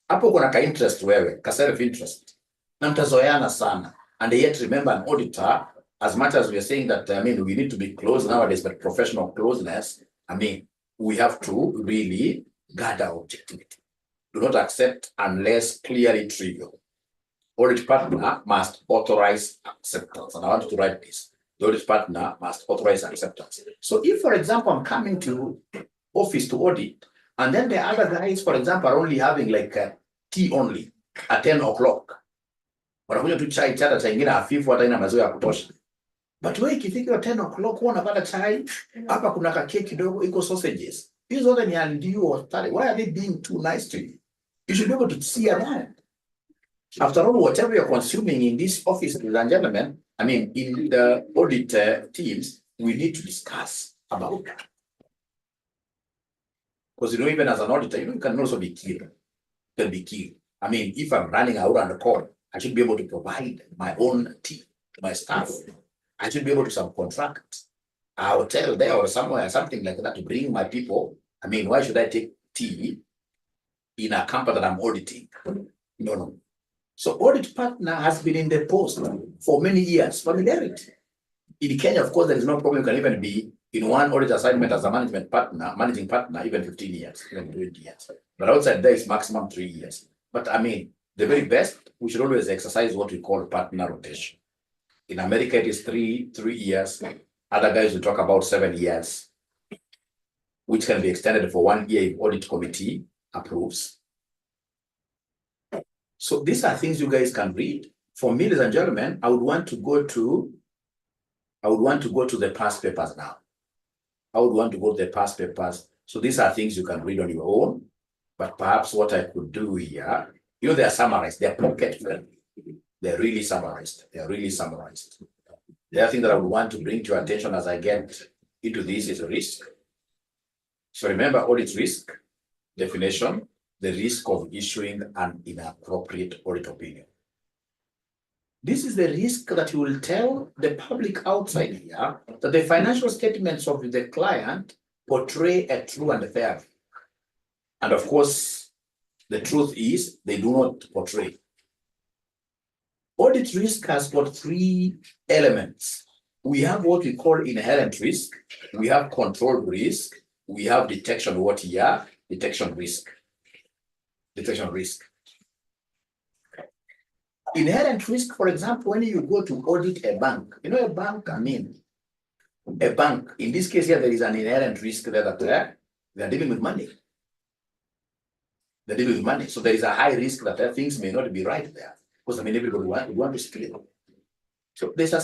Hapo kuna ka interest wewe, ka self-interest. Na mtazoeana sana. And yet remember an auditor, as much as we are saying that, we need to be close nowadays, but professional closeness, we have to really guard our objectivity. Do not accept unless clearly trivial. Audit partner must authorize acceptance. And I want to write this. The audit partner must authorize acceptance. So if, for example, I'm coming to office to audit, and then the other guys, for example, are only having like tea only at 10 o'clock. Wanakuja tu chai chata cha ingine hafifu hata ina maziwa ya kutosha. But wewe ikifika 10 o'clock unapata chai, hapa kuna keki kidogo iko sausages. Hizo zote ni undue authority. Why are they being too nice to you? You should be able to see around. After all, whatever you're consuming in this office, ladies and gentlemen, in the audit teams, we need to discuss about that. Because even as an auditor, you can also be killed. You can be killed. If I'm running around the call, I should be able to provide my own tea to my staff. I should be able to subcontract a hotel there or somewhere, something like that, to bring my people. Why should I take tea in a company that I'm auditing? No. So audit partner has been in the post for many years. Familiarity. In Kenya, of course, there is no problem. You can even be in one audit assignment as a managing partner, even 15 years, even 20 years. But outside there is maximum 3 years. But the very best, we should always exercise what we call partner rotation. In America, it is 3 years. Other guys will talk about 7 years, which can be extended for 1 year if audit committee approves. So these are things you guys can read. For me, ladies and gentlemen, I would want to go to the past papers now. So these are things you can read on your own. But perhaps what I could do here, they are summarized. They're pocket friendly. They're really summarized. The other thing that I would want to bring to your attention as I get into this is risk. So remember audit risk definition. The risk of issuing an inappropriate audit opinion. This is the risk that you will tell the public outside here that the financial statements of the client portray a true and fair view. And of course, the truth is they do not portray. Audit risk has got 3 elements. We have what we call inherent risk, we have control risk, we have detection risk. Inherent risk, for example, when you go to audit a bank, a bank, a bank, in this case here, there is an inherent risk there that they're dealing with money. So there is a high risk that things may not be right there. Because everybody want to steal. So there's a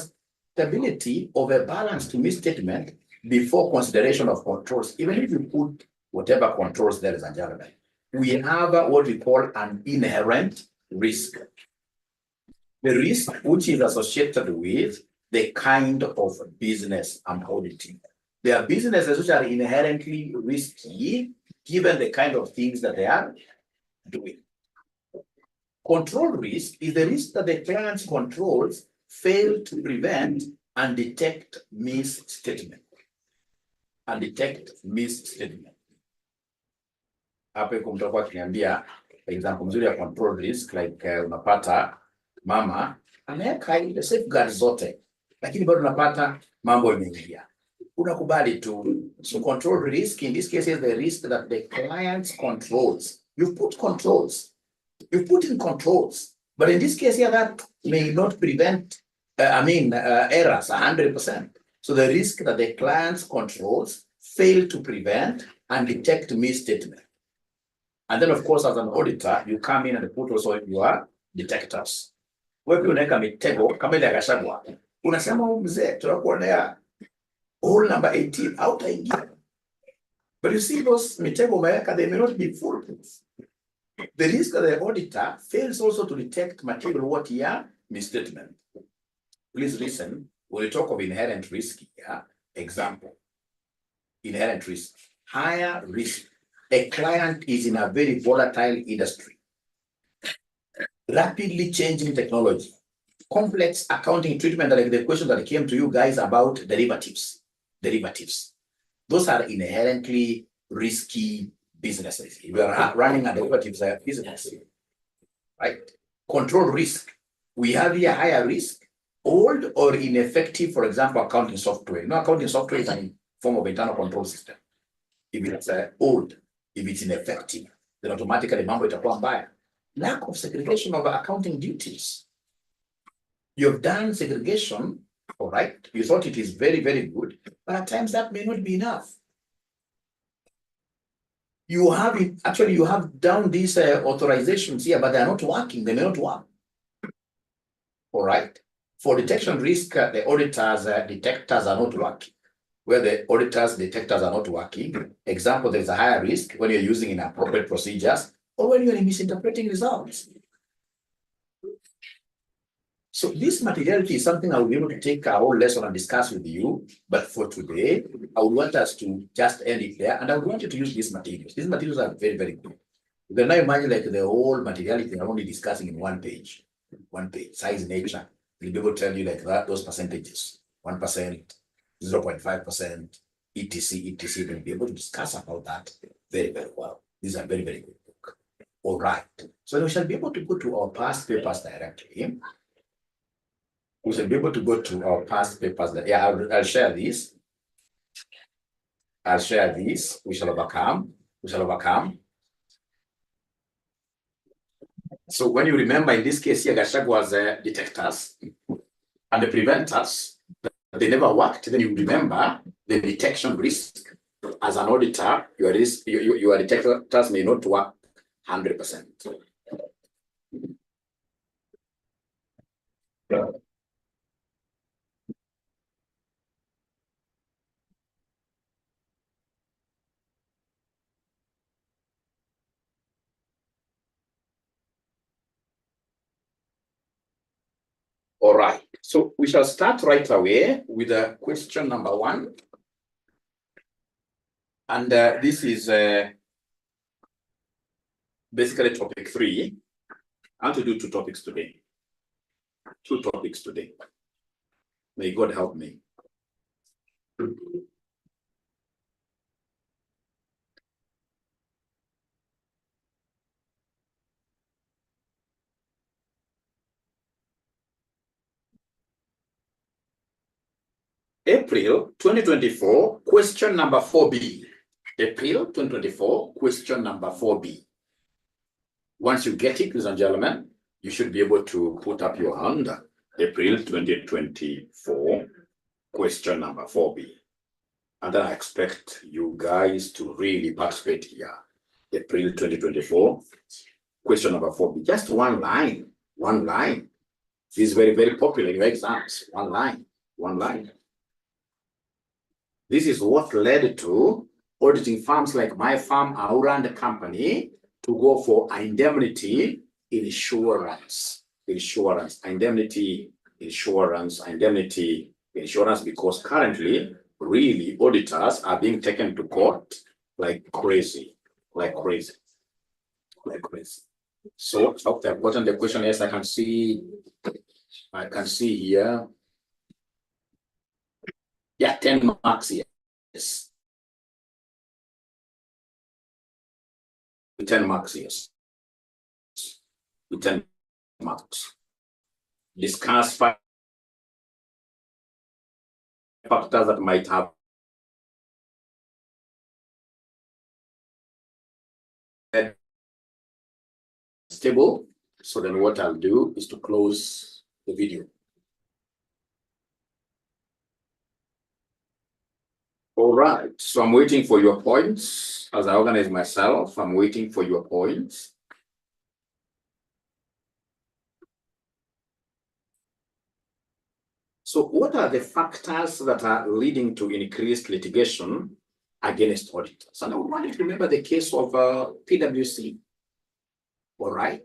stability of a balanced misstatement before consideration of controls. Even if you put whatever controls there, ladies and gentlemen, we have what we call an inherent risk. The risk which is associated with the kind of business I'm auditing. There are businesses which are inherently risky given the kind of things that they are doing. Control risk is the risk that the client's controls fail to prevent and detect misstatement. Hapo iko mtu kwa kiniambia example mzuri ya control risk like unapata mama ameweka ile safeguard zote lakini bado unapata mambo imeingia. Unakubali tu. So control risk in this case is the risk that the client's controls. You put in controls, but in this case here that may not prevent errors 100%. So the risk that the client's controls fail to prevent and detect misstatement. And then of course as an auditor you come in and put also your detectors. Wewe unaweka mitego kama ile ya Gachagua. Unasema mzee tunakuonea hole number 18 hautaingia. But you see those mitego umeweka, they may not be foolproof. The risk that the auditor fails also to detect material what here misstatement. Please listen, when we talk of inherent risk here, Example, inherent risk, higher risk. A client is in a very volatile industry, rapidly changing technology, complex accounting treatment, like the question that came to you guys about derivatives. Those are inherently risky businesses. We are running a derivatives business, right? Control risk. We have here higher risk, old or ineffective, for example, accounting software. Accounting software is a form of internal control system. If it's old, if it's ineffective, then automatically mambo itakuwa mbaya. Lack of segregation of accounting duties. You've done segregation, all right? You thought it is very, very good, but at times that may not be enough. You have it, actually, you have done these authorizations here, but they're not working. They may not work. All right. For detection risk, the auditors, detectors are not working. Where the auditors, detectors are not working. Example, there's a higher risk when you're using inappropriate procedures or when you're misinterpreting results. So this materiality is something I will be able to take a whole lesson and discuss with you. But for today, I would want us to just end it there. And I would want you to use these materials. These materials are very, very good. You can now imagine like the whole materiality I'm only discussing in one page, size, nature. We'll be able to tell you like that, those percentages, 1%, 0.5%, etc. We'll be able to discuss about that very, very well. These are very, very good book. All right. So we shall be able to go to our past papers directly. We shall be able to go to our past papers. Yeah, I'll share this. I'll share this. We shall overcome. So when you remember, in this case here, Gashag was detectors and the preventers. They never worked. Then you remember the detection risk. As an auditor, your detectors may not work 100%. All right, so we shall start right away with question number 1. And this is basically topic 3. I want to do 2 topics today. 2 topics today. May God help me. April 2024, question number 4B. April 2024, question number 4B. Once you get it, ladies and gentlemen, you should be able to put up your hand. April 2024, question number 4B. And then I expect you guys to really participate here. April 2024, question number 4B. Just one line. This is very, very popular in your exams. One line. This is what led to auditing firms like my firm, 𝐨𝐼R𝐼 company, to go for indemnity insurance. Indemnity insurance, because currently, really, auditors are being taken to court like crazy. So after I've gotten the question, yes, I can see here. Yeah, 10 marks here. Yes. 10 marks, yes. 10 marks. Discuss 5 factors that might have stable. So then what I'll do is to close the video. All right, so I'm waiting for your points. As I organize myself, I'm waiting for your points. So what are the factors that are leading to increased litigation against auditors? And I would want you to remember the case of PwC, all right,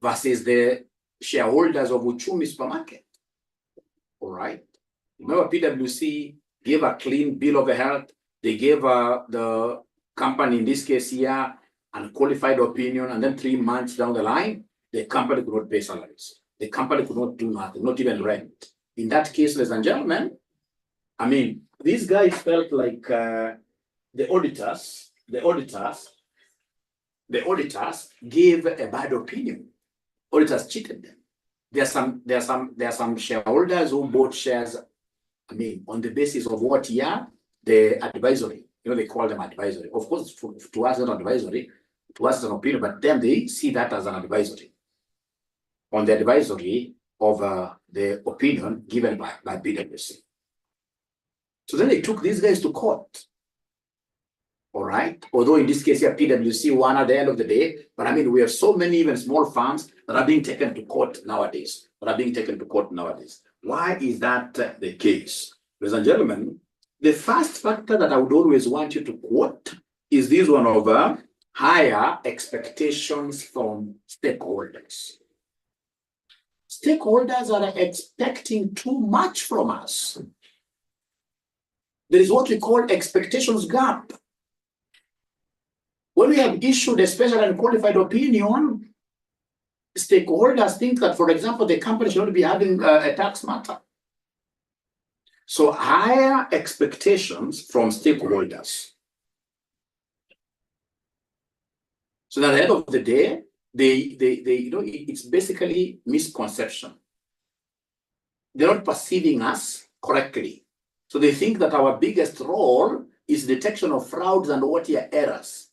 versus the shareholders of 𝐂𝐨𝐿𝐿 Supermarket, all right. Remember PwC gave a clean bill of health. They gave the company, in this case here, unqualified opinion, and then 3 months down the line, the company could not pay salaries. The company could not do nothing, not even rent. In that case, ladies and gentlemen, I mean, these guys felt like the auditors gave a bad opinion. Auditors cheated them. There are some shareholders who bought shares, I mean, on the basis of what here, the advisory, they call them advisory. Of course, to us, not advisory, to us, it's an opinion, but them, they see that as an advisory. On the advisory of the opinion given by PwC. So then they took these guys to court. All right. Although in this case here, PwC won at the end of the day, but I mean, we have so many even small firms that are being taken to court nowadays. Why is that the case? Ladies and gentlemen, the first factor that I would always want you to quote is this one of higher expectations from stakeholders. Stakeholders are expecting too much from us. There is what we call expectations gap. When we have issued a special and qualified opinion, stakeholders think that, for example, the company should not be having a tax matter. So higher expectations from stakeholders. So at the end of the day, it's basically misconception. They're not perceiving us correctly. So they think that our biggest role is detection of frauds and what are errors.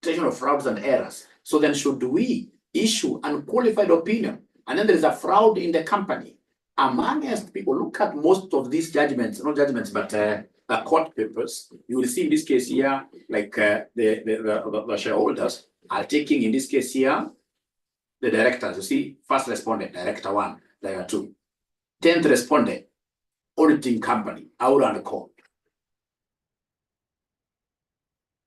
Detection of frauds and errors. So then should we issue unqualified opinion, and then there is a fraud in the company? Amongst people, look at most of these judgments, not judgments, but court papers. You will see in this case here, like the shareholders are taking, in this case here, the directors. You see, first respondent, director 1, director 2. 10th respondent, auditing company, out on the court.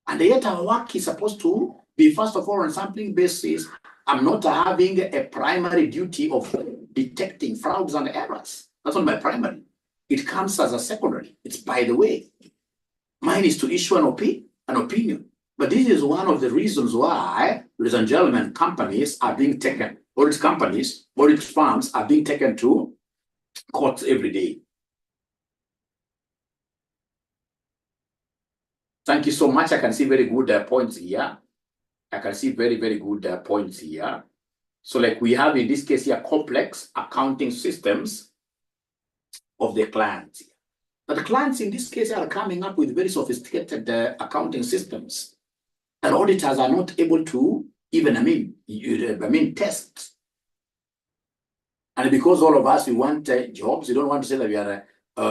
And yet our work is supposed to be, first of all, on sampling basis. I'm not having a primary duty of detecting frauds and errors. That's not my primary. It comes as a secondary. It's by the way. Mine is to issue an opinion. But this is one of the reasons why, ladies and gentlemen, companies are being taken, audit companies, audit firms are being taken to courts every day. Thank you so much. I can see very good points here. I can see very, very good points here. So like we have in this case here, complex accounting systems of the clients. But the clients in this case are coming up with very sophisticated accounting systems. And auditors are not able to even, test. And because all of us, we want jobs, we don't want to say that we are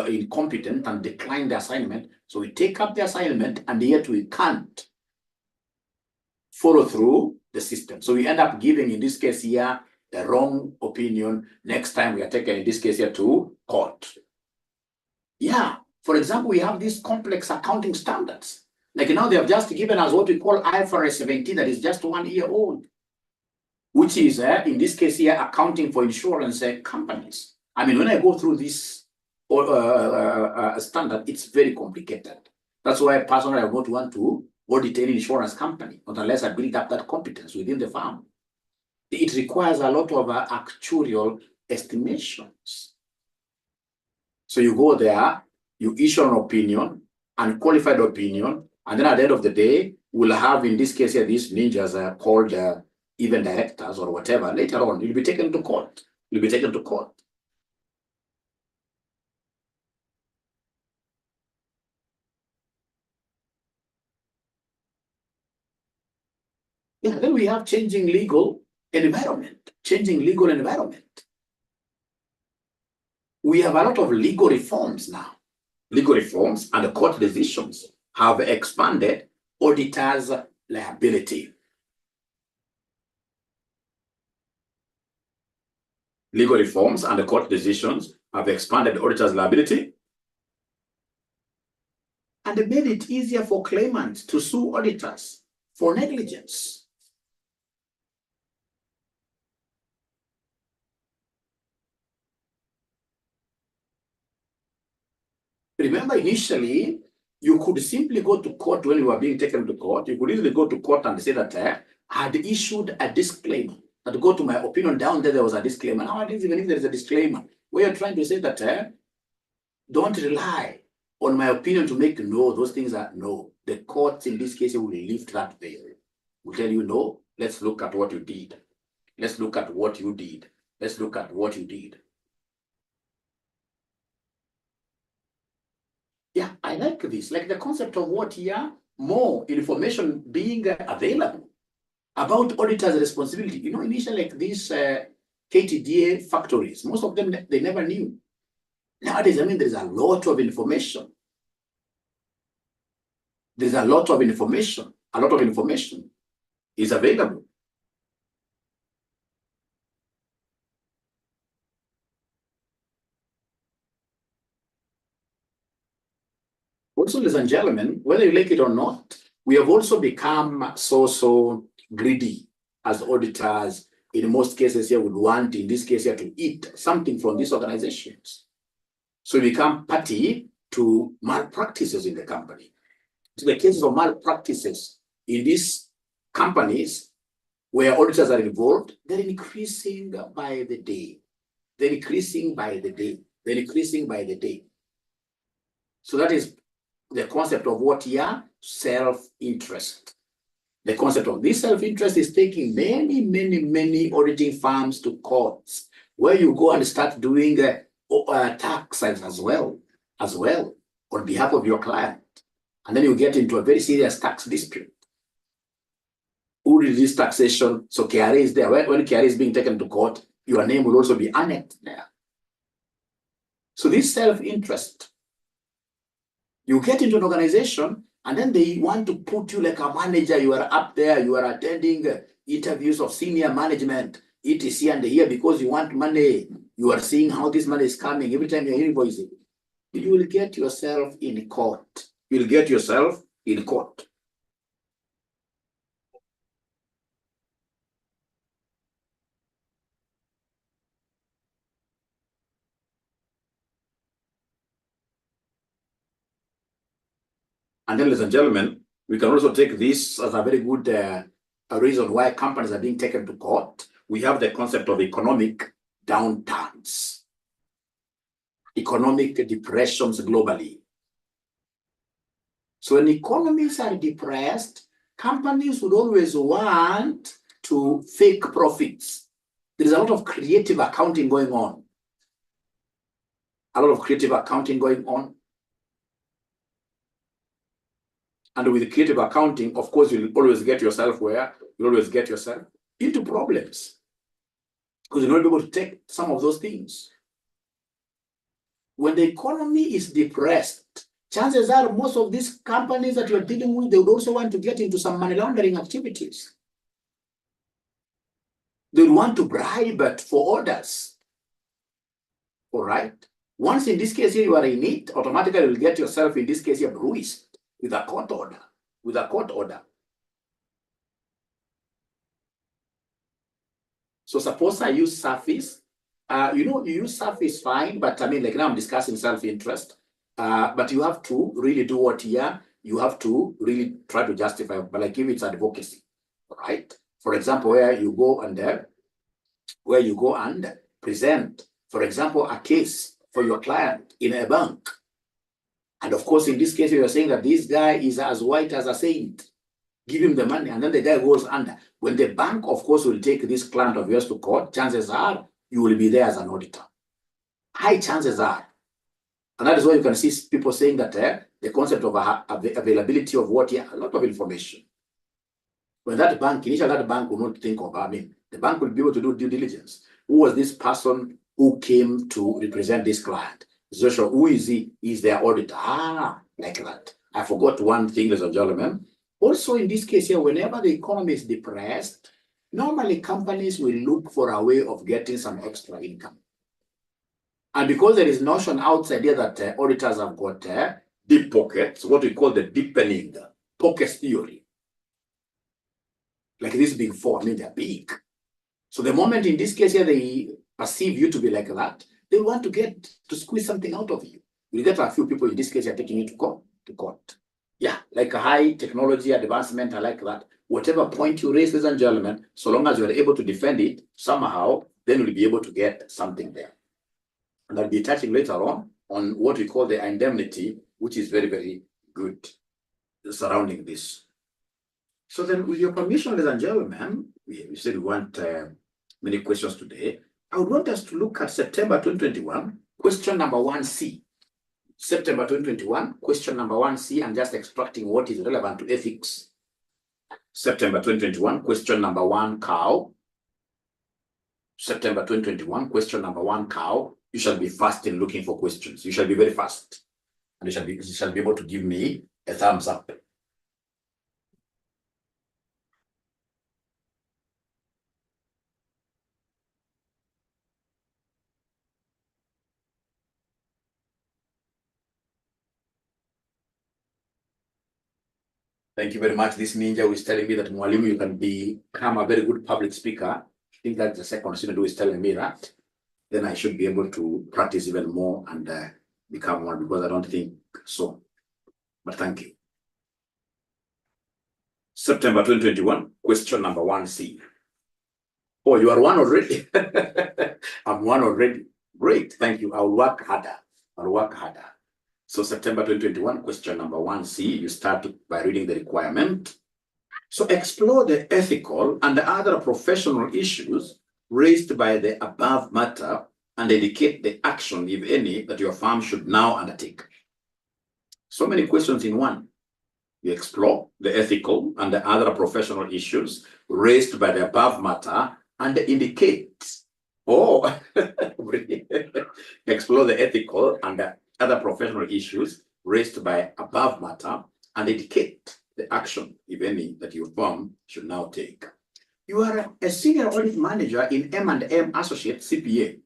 incompetent and decline the assignment. So we take up the assignment and yet we can't follow through the system. So we end up giving, in this case here, the wrong opinion. Next time we are taken, in this case here, to court. Yeah, for example, we have these complex accounting standards. Like now they have just given us what we call IFRS 17, that is just 1 year old, which is, in this case here, accounting for insurance companies. I mean, when I go through this standard, it's very complicated. That's why personally I would want to audit any insurance company, not unless I build up that competence within the firm. It requires a lot of actuarial estimations. So you go there, you issue an opinion, unqualified opinion, and then at the end of the day, we'll have, in this case here, these ninjas called even directors or whatever. Later on, you'll be taken to court. You'll be taken to court. Yeah, then we have changing legal environment. We have a lot of legal reforms now. Legal reforms and the court decisions have expanded auditors' liability. Legal reforms and the court decisions have expanded auditors' liability and they made it easier for claimants to sue auditors for negligence. Remember, initially, you could simply go to court when you were being taken to court. You could easily go to court and say that I had issued a disclaimer. That go to my opinion down there was a disclaimer. Nowadays, even if there is a disclaimer, where you're trying to say that don't rely on my opinion to make no, those things are no. The courts in this case will lift that veil. Will tell you no, let's look at what you did. Let's look at what you did. Let's look at what you did. Yeah, I like this, like the concept of what here, more information being available about auditors' responsibility. You know, initially like these 𝐂𝐸 factories, most of them, they never knew. Nowadays, I mean, there's a lot of information. There's a lot of information. A lot of information is available. Also, ladies and gentlemen, whether you like it or not, we have also become so greedy as auditors. In most cases here, would want, in this case here, to eat something from these organizations. So we become party to malpractices in the company. So the cases of malpractices in these companies where auditors are involved, they're increasing by the day. They're increasing by the day. They're increasing by the day. So that is the concept of what here? Self-interest. The concept of this self-interest is taking many auditing firms to courts, where you go and start doing tax as well, on behalf of your client. And then you get into a very serious tax dispute. Who did this taxation? So 𝐂𝐸 is there. When 𝐂𝐸 is being taken to court, your name will also be annexed there. So this self-interest, you get into an organization and then they want to put you like a manager. You are up there, you are attending interviews of senior management, etc. and here because you want money. You are seeing how this money is coming. Every time you're invoicing, you will get yourself in court. You'll get yourself in court. And then, ladies and gentlemen, we can also take this as a very good reason why companies are being taken to court. We have the concept of economic downturns, economic depressions globally. So when economies are depressed, companies would always want to fake profits. There is a lot of creative accounting going on. A lot of creative accounting going on. And with creative accounting, of course, you'll always get yourself where? You'll always get yourself into problems. Because you're not able to take some of those things. When the economy is depressed, chances are most of these companies that you're dealing with, they would also want to get into some money laundering activities. They would want to bribe for orders. All right? Once in this case here you are in it, automatically you'll get yourself in this case here bruised with a court order. With a court order. So suppose I use surface. You use surface fine, but I mean, like now I'm discussing self-interest. But you have to really do what here? You have to really try to justify, but like if it's advocacy, right? For example, where you go and present, for example, a case for your client in a bank. And of course, in this case, you're saying that this guy is as white as a saint. Give him the money, and then the guy goes under. When the bank, of course, will take this client of yours to court, chances are you will be there as an auditor. High chances are. And that is why you can see people saying that the concept of availability of what here, a lot of information. When that bank, initially that bank will not think of, the bank will be able to do due diligence. Who was this person who came to represent this client? So who is he? Is their auditor. Like that. I forgot one thing, ladies and gentlemen. Also, in this case here, whenever the economy is depressed, normally companies will look for a way of getting some extra income. And because there is notion outside here that auditors have got deep pockets, what we call the deepening pockets theory. Like this big four, I mean, they're big. So the moment in this case here, they perceive you to be like that, they want to get to squeeze something out of you. You get a few people, in this case, you're taking it to court. Yeah, like a high technology advancement, I like that. Whatever point you raise, ladies and gentlemen, so long as you're able to defend it somehow, then you'll be able to get something there. And I'll be touching later on what we call the indemnity, which is very, very good surrounding this. So then, with your permission, ladies and gentlemen, we said we want many questions today. I would want us to look at September 2021, question number 1C. September 2021, question number 1C, and just extracting what is relevant to ethics. September 2021, question number 1 𝐶𝐿. September 2021, question number 1 𝐶𝐿. You shall be fast in looking for questions. You shall be very fast. And you shall be able to give me a thumbs up. Thank you very much. This ninja is telling me that Mwalimu, you can become a very good public speaker. I think that's the second student who is telling me that. Then I should be able to practice even more and become one, because I don't think so. But thank you. September 2021, question number 1C. Oh, you are one already? I'm one already. Great, thank you. I'll work harder. So September 2021, question number 1C, you start by reading the requirement. So explore the ethical and the other professional issues raised by the above matter and indicate the action, if any, that your firm should now undertake. So many questions in one. You explore the ethical and the other professional issues raised by the above matter and indicate, explore the ethical and the other professional issues raised by above matter and indicate the action, if any, that your firm should now take. You are a senior audit manager in M&M Associates CPA.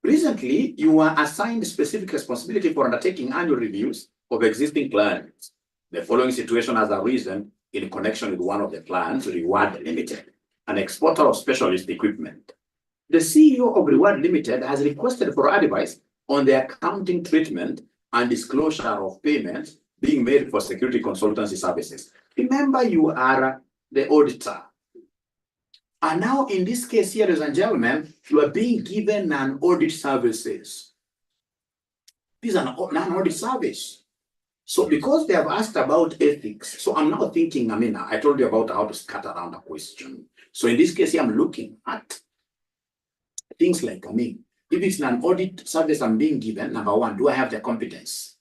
Recently, you were assigned specific responsibility for undertaking annual reviews of existing clients. The following situation has arisen in connection with one of the clients, Reward Limited, an exporter of specialist equipment. The CEO of Reward Limited has requested for advice on the accounting treatment and disclosure of payments being made for security consultancy services. Remember, you are the auditor. And now, in this case here, ladies and gentlemen, you are being given an audit services. This is an audit service. So because they have asked about ethics, so I'm now thinking, I told you about how to scatter around a question. So in this case here, I'm looking at things like, if it's an audit service I'm being given, number one, do I have the competence?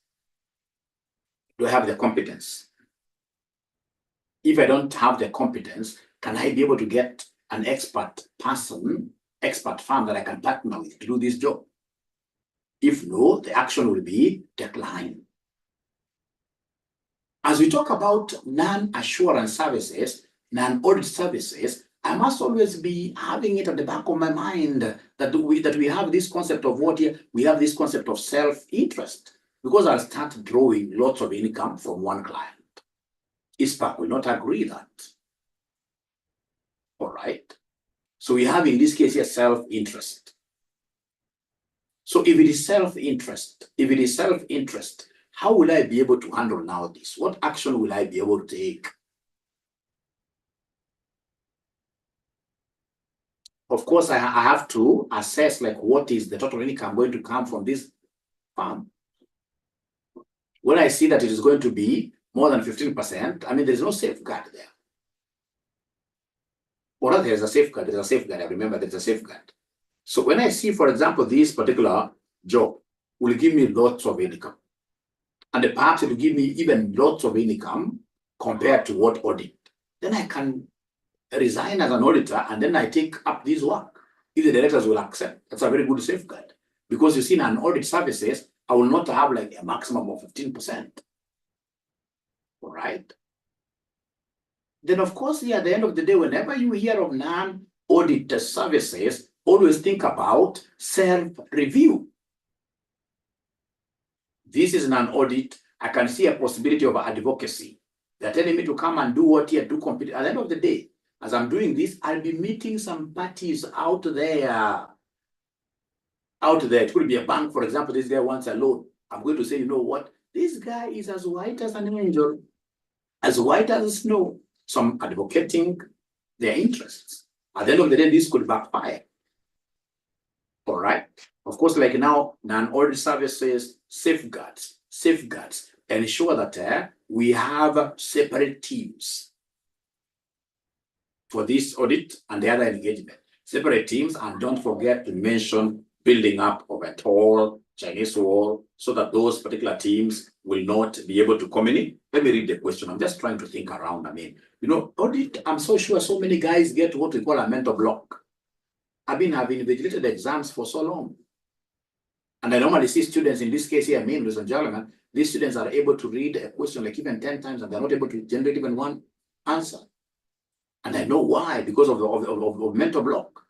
Do I have the competence? If I don't have the competence, can I be able to get an expert person, expert firm that I can partner with to do this job? If no, the action will be decline. As we talk about non-assurance services, non-audit services, I must always be having it at the back of my mind that we have this concept of what here? We have this concept of self-interest, because I'll start drawing lots of income from one client. ISPAC will not agree that. All right. So we have in this case here self-interest. So if it is self-interest, how will I be able to handle now this? What action will I be able to take? Of course, I have to assess what is the total income going to come from this farm. When I see that it is going to be more than 15%, there's no safeguard there. Or rather, there's a safeguard. I remember there's a safeguard. So when I see, for example, this particular job will give me lots of income, and perhaps it will give me even lots of income compared to what audit, then I can resign as an auditor and then I take up this work if the directors will accept. That's a very good safeguard, because you see, in an audit services, I will not have a maximum of 15%. All right. Then, of course, at the end of the day, whenever you hear of non-audit services, always think about self-review. This is an audit. I can see a possibility of advocacy. They're telling me to come and do what here, do compete. At the end of the day, as I'm doing this, I'll be meeting some parties out there. It could be a bank, for example. This guy wants a loan. I'm going to say, you know what? This guy is as white as an angel, as white as snow. So I'm advocating their interests. At the end of the day, this could backfire. All right. Of course, like now, an audit service says safeguards, ensure that we have separate teams for this audit and the other engagement. Separate teams, and don't forget to mention building up of a tall Chinese wall so that those particular teams will not be able to communicate. Let me read the question. I'm just trying to think around. I mean, you know, audit, I'm so sure so many guys get what we call a mental block. I've been having invigilated exams for so long. And I normally see students, in this case here, ladies and gentlemen, these students are able to read a question like even 10 times and they're not able to generate even one answer. And I know why, because of mental block.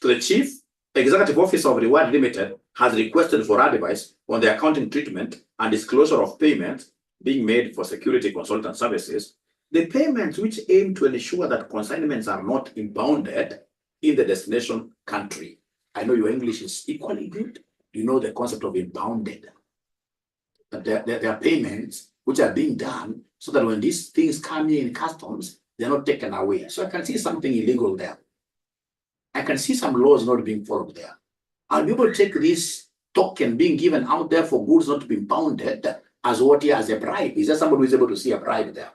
So the Chief Executive Officer of Reward Limited has requested for advice on the accounting treatment and disclosure of payments being made for security consultant services. The payments which aim to ensure that consignments are not impounded in the destination country. I know your English is equally good. You know the concept of impounded. But there are payments which are being done so that when these things come in customs, they're not taken away. So I can see something illegal there. I can see some laws not being followed there. I'll be able to take this token being given out there for goods not to be impounded as what here as a bribe. Is there somebody who is able to see a bribe there?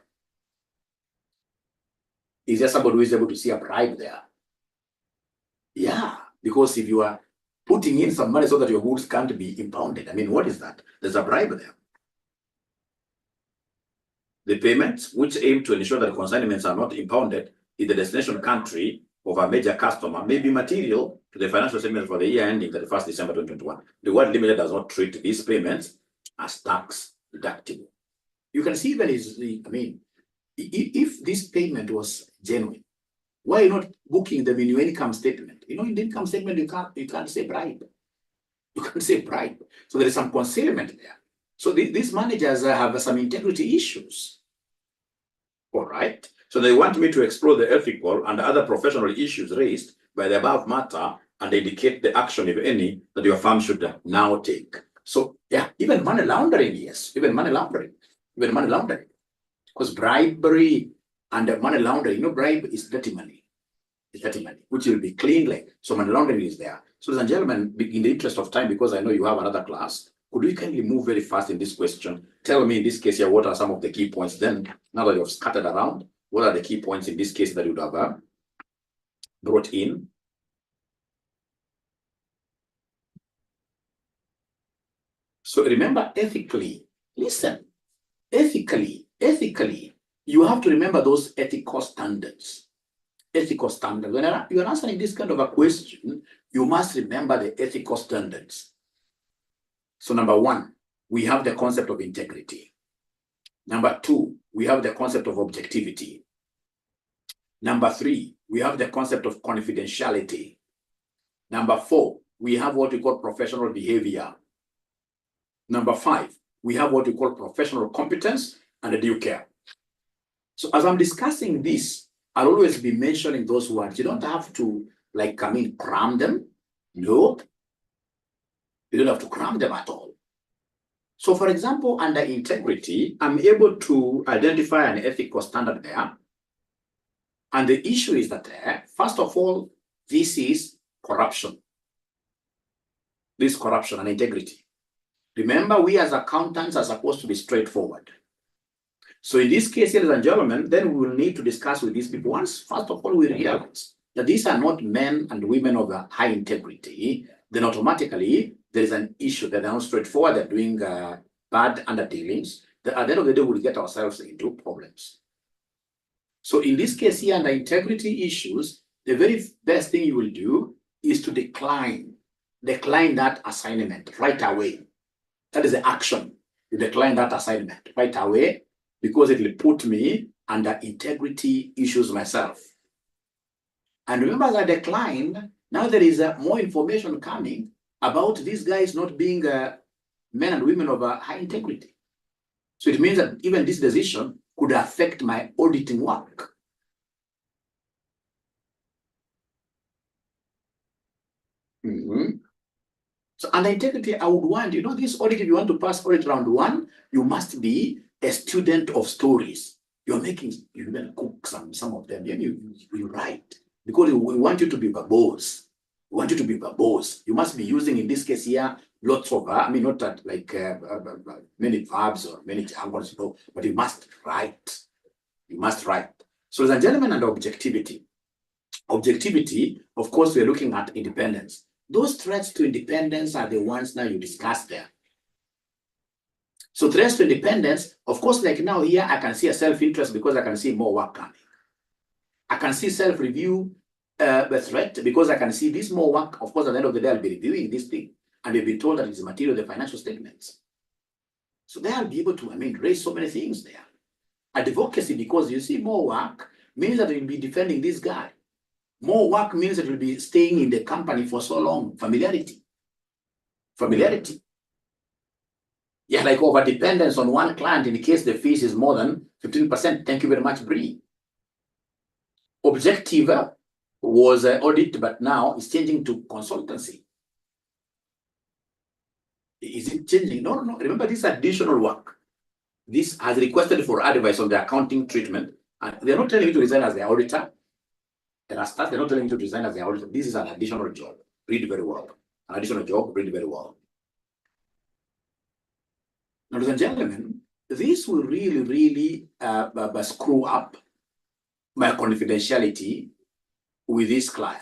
Is there somebody who is able to see a bribe there? Yeah, because if you are putting in some money so that your goods can't be impounded, I mean, what is that? There's a bribe there. The payments, which aim to ensure that consignments are not impounded in the destination country of a major customer, may be material to the financial statements for the year ending 31st December 2021. The Reward Limited does not treat these payments as tax deductible. You can see even I mean, if this payment was genuine, why are you not booking them in your income statement? You know, in the income statement, you can't say bribe. You can't say bribe. So there is some concealment there. So these managers have some integrity issues. All right. So they want me to explore the ethical and other professional issues raised by the above matter and indicate the action, if any, that your firm should now take. So yeah, even money laundering, yes, even money laundering. Because bribery and money laundering, you know, bribe is dirty money. It's dirty money, which will be clean like. So money laundering is there. So ladies and gentlemen, in the interest of time, because I know you have another class, could we kindly move very fast in this question? Tell me in this case here, what are some of the key points then, now that you've scattered around, what are the key points in this case that you would have brought in? So remember, ethically, listen, ethically, you have to remember those ethical standards. Ethical standards. When you're answering this kind of a question, you must remember the ethical standards. So number one, we have the concept of integrity. Number two, we have the concept of objectivity. Number three, we have the concept of confidentiality. Number four, we have what we call professional behavior. Number five, we have what we call professional competence and due care. So as I'm discussing this, I'll always be mentioning those words. You don't have to like come in, cram them. No, you don't have to cram them at all. So for example, under integrity, I'm able to identify an ethical standard there. And the issue is that, first of all, this is corruption. This corruption and integrity. Remember, we as accountants are supposed to be straightforward. So in this case, ladies and gentlemen, then we will need to discuss with these people. Once, first of all, we realize that these are not men and women of high integrity, then automatically there is an issue that they're not straightforward, they're doing bad underdealings, that at the end of the day, we'll get ourselves into problems. So in this case here, under integrity issues, the very best thing you will do is to decline that assignment right away. That is the action. You decline that assignment right away because it will put me under integrity issues myself. And remember, as I decline, now there is more information coming about these guys not being men and women of high integrity. So it means that even this decision could affect my auditing work. So under integrity, I would want, this audit, if you want to pass audit round 1, you must be a student of stories. You even cook some of them, you write, because we want you to be verbose. We want you to be verbose. You must be using, in this case here, lots of, not that like many verbs or many jargons, but you must write. You must write. So, ladies and gentlemen, under objectivity. Objectivity, of course, we're looking at independence. Those threats to independence are the ones now you discuss there. So threats to independence, of course, like now here, I can see a self-interest because I can see more work coming. I can see self-review the threat because I can see this more work. Of course, at the end of the day, I'll be reviewing this thing and they'll be told that it's material, the financial statements. So they'll be able to, raise so many things there. Advocacy, because you see more work means that you'll be defending this guy. More work means that you'll be staying in the company for so long. Familiarity. Familiarity. Yeah, like over dependence on one client in case the fees is more than 15%. Thank you very much, Bree. Objective was audit, but now it's changing to consultancy. Is it changing? No. Remember, this additional work. This has requested for advice on the accounting treatment. And they're not telling you to resign as the auditor. They're not telling you to resign as the auditor. This is an additional job. Read very well. An additional job, read very well. Now, ladies and gentlemen, this will really screw up my confidentiality with this client.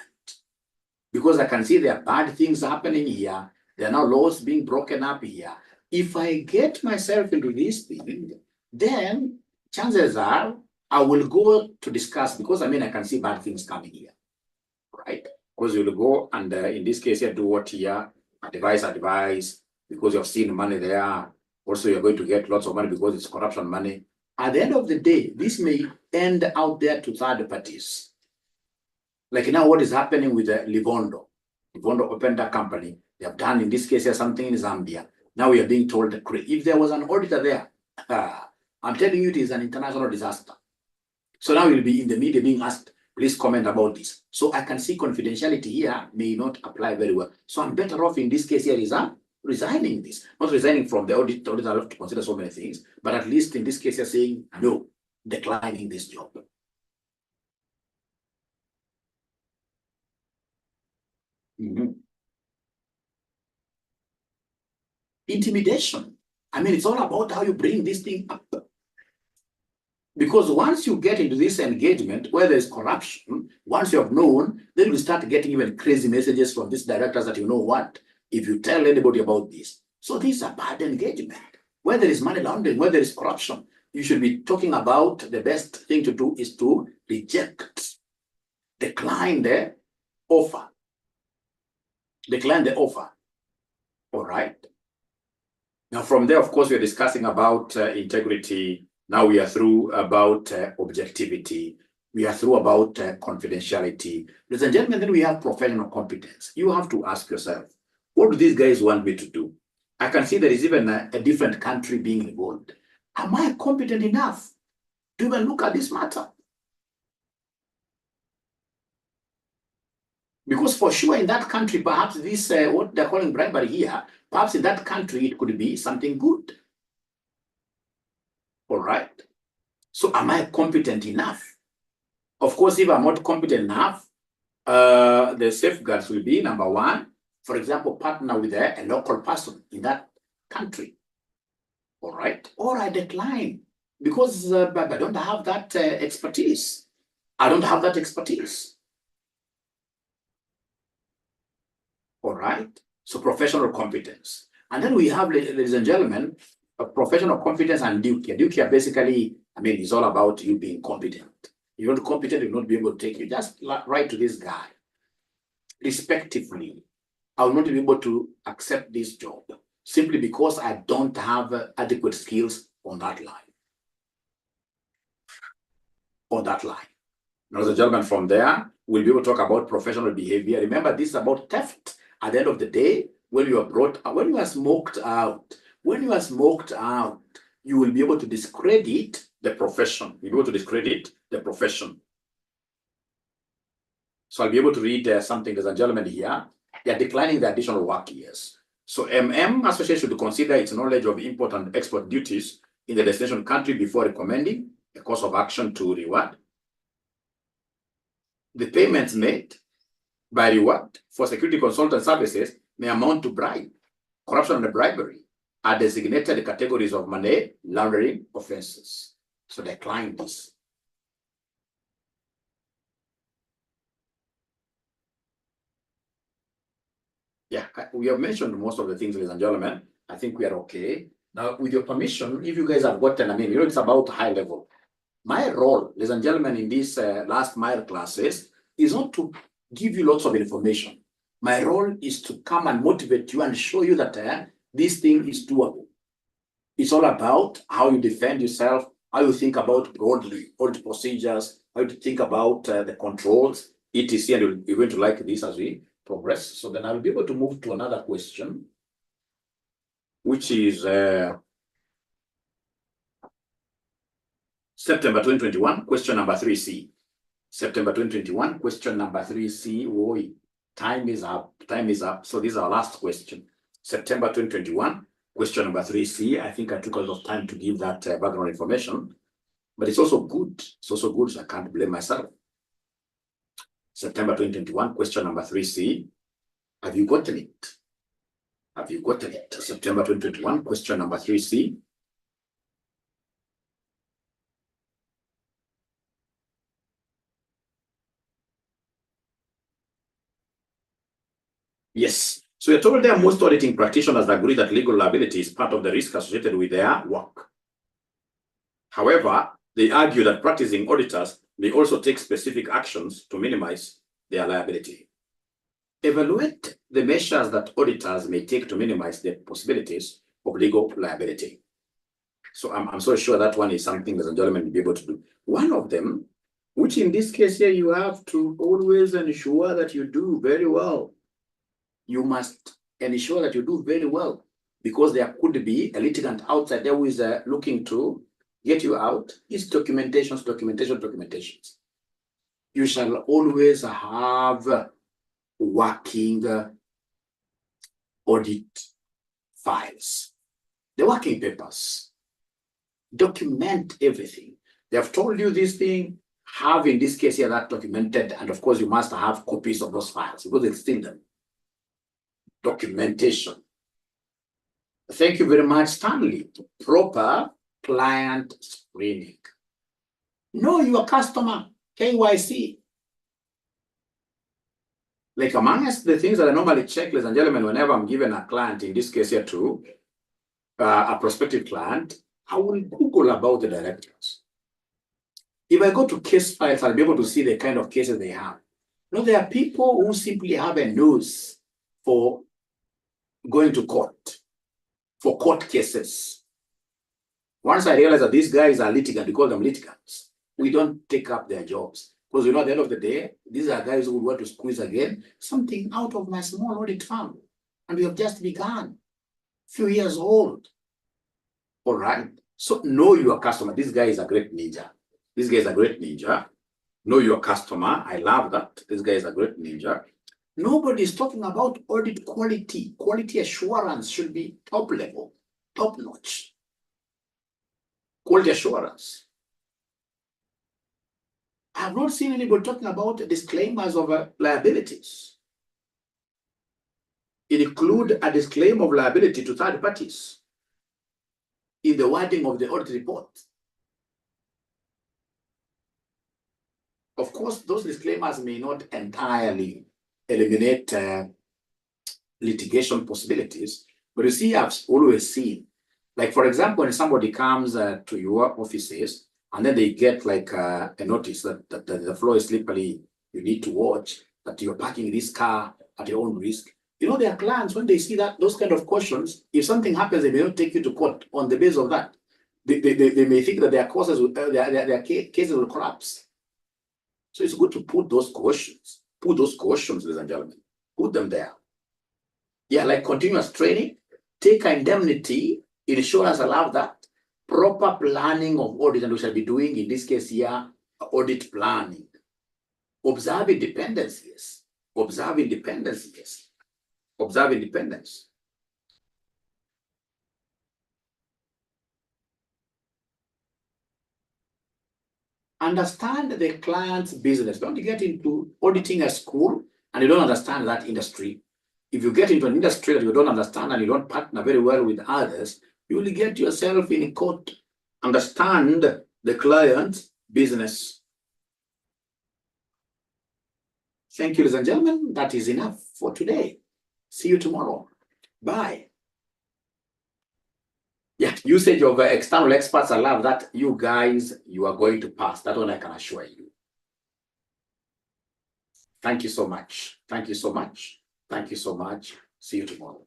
Because I can see there are bad things happening here. There are now laws being broken up here. If I get myself into this thing, then chances are I will go to discuss, because I can see bad things coming here, right? Because you'll go and in this case, you do what here, advise, because you've seen money there. Also, you're going to get lots of money because it's corruption money. At the end of the day, this may end out there to third parties. Like now, what is happening with Livondo? Livondo opened a company. They have done, in this case, something in Zambia. Now we are being told that if there was an auditor there, I'm telling you, it is an international disaster. So now you'll be in the media being asked, please comment about this. So I can see confidentiality here may not apply very well. So I'm better off in this case here is resigning this. Not resigning from the audit. The auditor have to consider so many things, but at least in this case you're saying, no, declining this job. Intimidation. It's all about how you bring this thing up. Because once you get into this engagement where there's corruption, once you have known, then you start getting even crazy messages from these directors that, you know what, if you tell anybody about this. So these are bad engagement. Where there is money laundering, where there is corruption, you should be talking about the best thing to do is to reject, decline the offer. Decline the offer. All right. Now from there, of course, we are discussing about integrity. Now we are through about objectivity. We are through about confidentiality. Ladies and gentlemen, then we have professional competence. You have to ask yourself, what do these guys want me to do? I can see there is even a different country being involved. Am I competent enough to even look at this matter? Because for sure in that country, perhaps this, what they're calling bribery here, perhaps in that country, it could be something good. All right. So am I competent enough? Of course, if I'm not competent enough, the safeguards will be, number one, for example, partner with a local person in that country. All right. Or I decline because I don't have that expertise. I don't have that expertise. All right. So professional competence. And then we have, ladies and gentlemen, professional competence and due care. Due care basically, is all about you being competent. If you're not competent, you'll not be able to take you. Just write to this guy. Respectively, I will not be able to accept this job simply because I don't have adequate skills on that line. On that line. Now, ladies and gentlemen, from there, we'll be able to talk about professional behavior. Remember, this is about theft. At the end of the day, when you are smoked out, you will be able to discredit the profession. You'll be able to discredit the profession. So I'll be able to read something, ladies and gentlemen, here. They are declining the additional work years. So association should consider its knowledge of import and export duties in the destination country before recommending a course of action to reward. The payments made by reward for security consultant services may amount to bribe. Corruption and bribery are designated categories of money laundering offenses. So decline this. Yeah, we have mentioned most of the things, ladies and gentlemen. I think we are okay. Now, with your permission, if you guys have gotten, it's about high level. My role, ladies and gentlemen, in these last mile classes is not to give you lots of information. My role is to come and motivate you and show you that this thing is doable. It's all about how you defend yourself, how you think about broadly, audit procedures, how you think about the controls, etc. And you're going to like this as we progress. So then I'll be able to move to another question, which is September 2021, question number 3C. September 2021, question number 3C. Oh, time is up. Time is up. So this is our last question. September 2021, question number 3C. I think I took a lot of time to give that background information, but it's also good. It's also good, so I can't blame myself. September 2021, question number 3C. Have you gotten it? Have you gotten it? September 2021, question number 3C. Yes. So you're told there most auditing practitioners agree that legal liability is part of the risk associated with their work. However, they argue that practicing auditors may also take specific actions to minimize their liability. Evaluate the measures that auditors may take to minimize the possibilities of legal liability. So I'm so sure that one is something, ladies and gentlemen, will be able to do. One of them, which in this case here, you have to always ensure that you do very well. You must ensure that you do very well, because there could be a litigant outside there who is looking to get you out. It's documentations. You shall always have working audit files, the working papers. Document everything. They have told you this thing, have in this case here that documented, and of course you must have copies of those files because it's still them. Documentation. Thank you very much, Stanley. Proper client screening. Know your customer, KYC. Like amongst the things that I normally check, ladies and gentlemen, whenever I'm given a client, in this case here too, a prospective client, I will Google about the directors. If I go to case files, I'll be able to see the kind of cases they have. No, there are people who simply have a nose for going to court, for court cases. Once I realize that these guys are litigants, we call them litigants, we don't take up their jobs. Because at the end of the day, these are guys who want to squeeze again something out of my small audit firm. And we have just begun, few years old. All right. So know your customer. This guy is a great ninja. This guy is a great ninja. Know your customer. I love that. This guy is a great ninja. Nobody is talking about audit quality. Quality assurance should be top level, top notch. Quality assurance. I have not seen anybody talking about disclaimers of liabilities. Include a disclaimer of liability to third parties in the wording of the audit report. Of course, those disclaimers may not entirely eliminate litigation possibilities, but you see, I've always seen, like for example, when somebody comes to your offices and then they get like a notice that the floor is slippery, you need to watch, that you're parking this car at your own risk. You know, their clients, when they see that those kind of cautions, if something happens, they may not take you to court on the basis of that. They may think that their cases will collapse. So it's good to put those cautions. Put those cautions, ladies and gentlemen. Put them there. Yeah, like continuous training, take indemnity, insurance allow that. Proper planning of audit, and we shall be doing in this case here, audit planning. Observe independence, yes. Observe independence, yes. Observe independence. Understand the client's business. Don't get into auditing a school and you don't understand that industry. If you get into an industry that you don't understand and you don't partner very well with others, you will get yourself in court. Understand the client's business. Thank you, ladies and gentlemen. That is enough for today. See you tomorrow. Bye. Yeah, usage of external experts. I love that. You guys, you are going to pass. That one I can assure you. Thank you so much. Thank you so much. Thank you so much. See you tomorrow.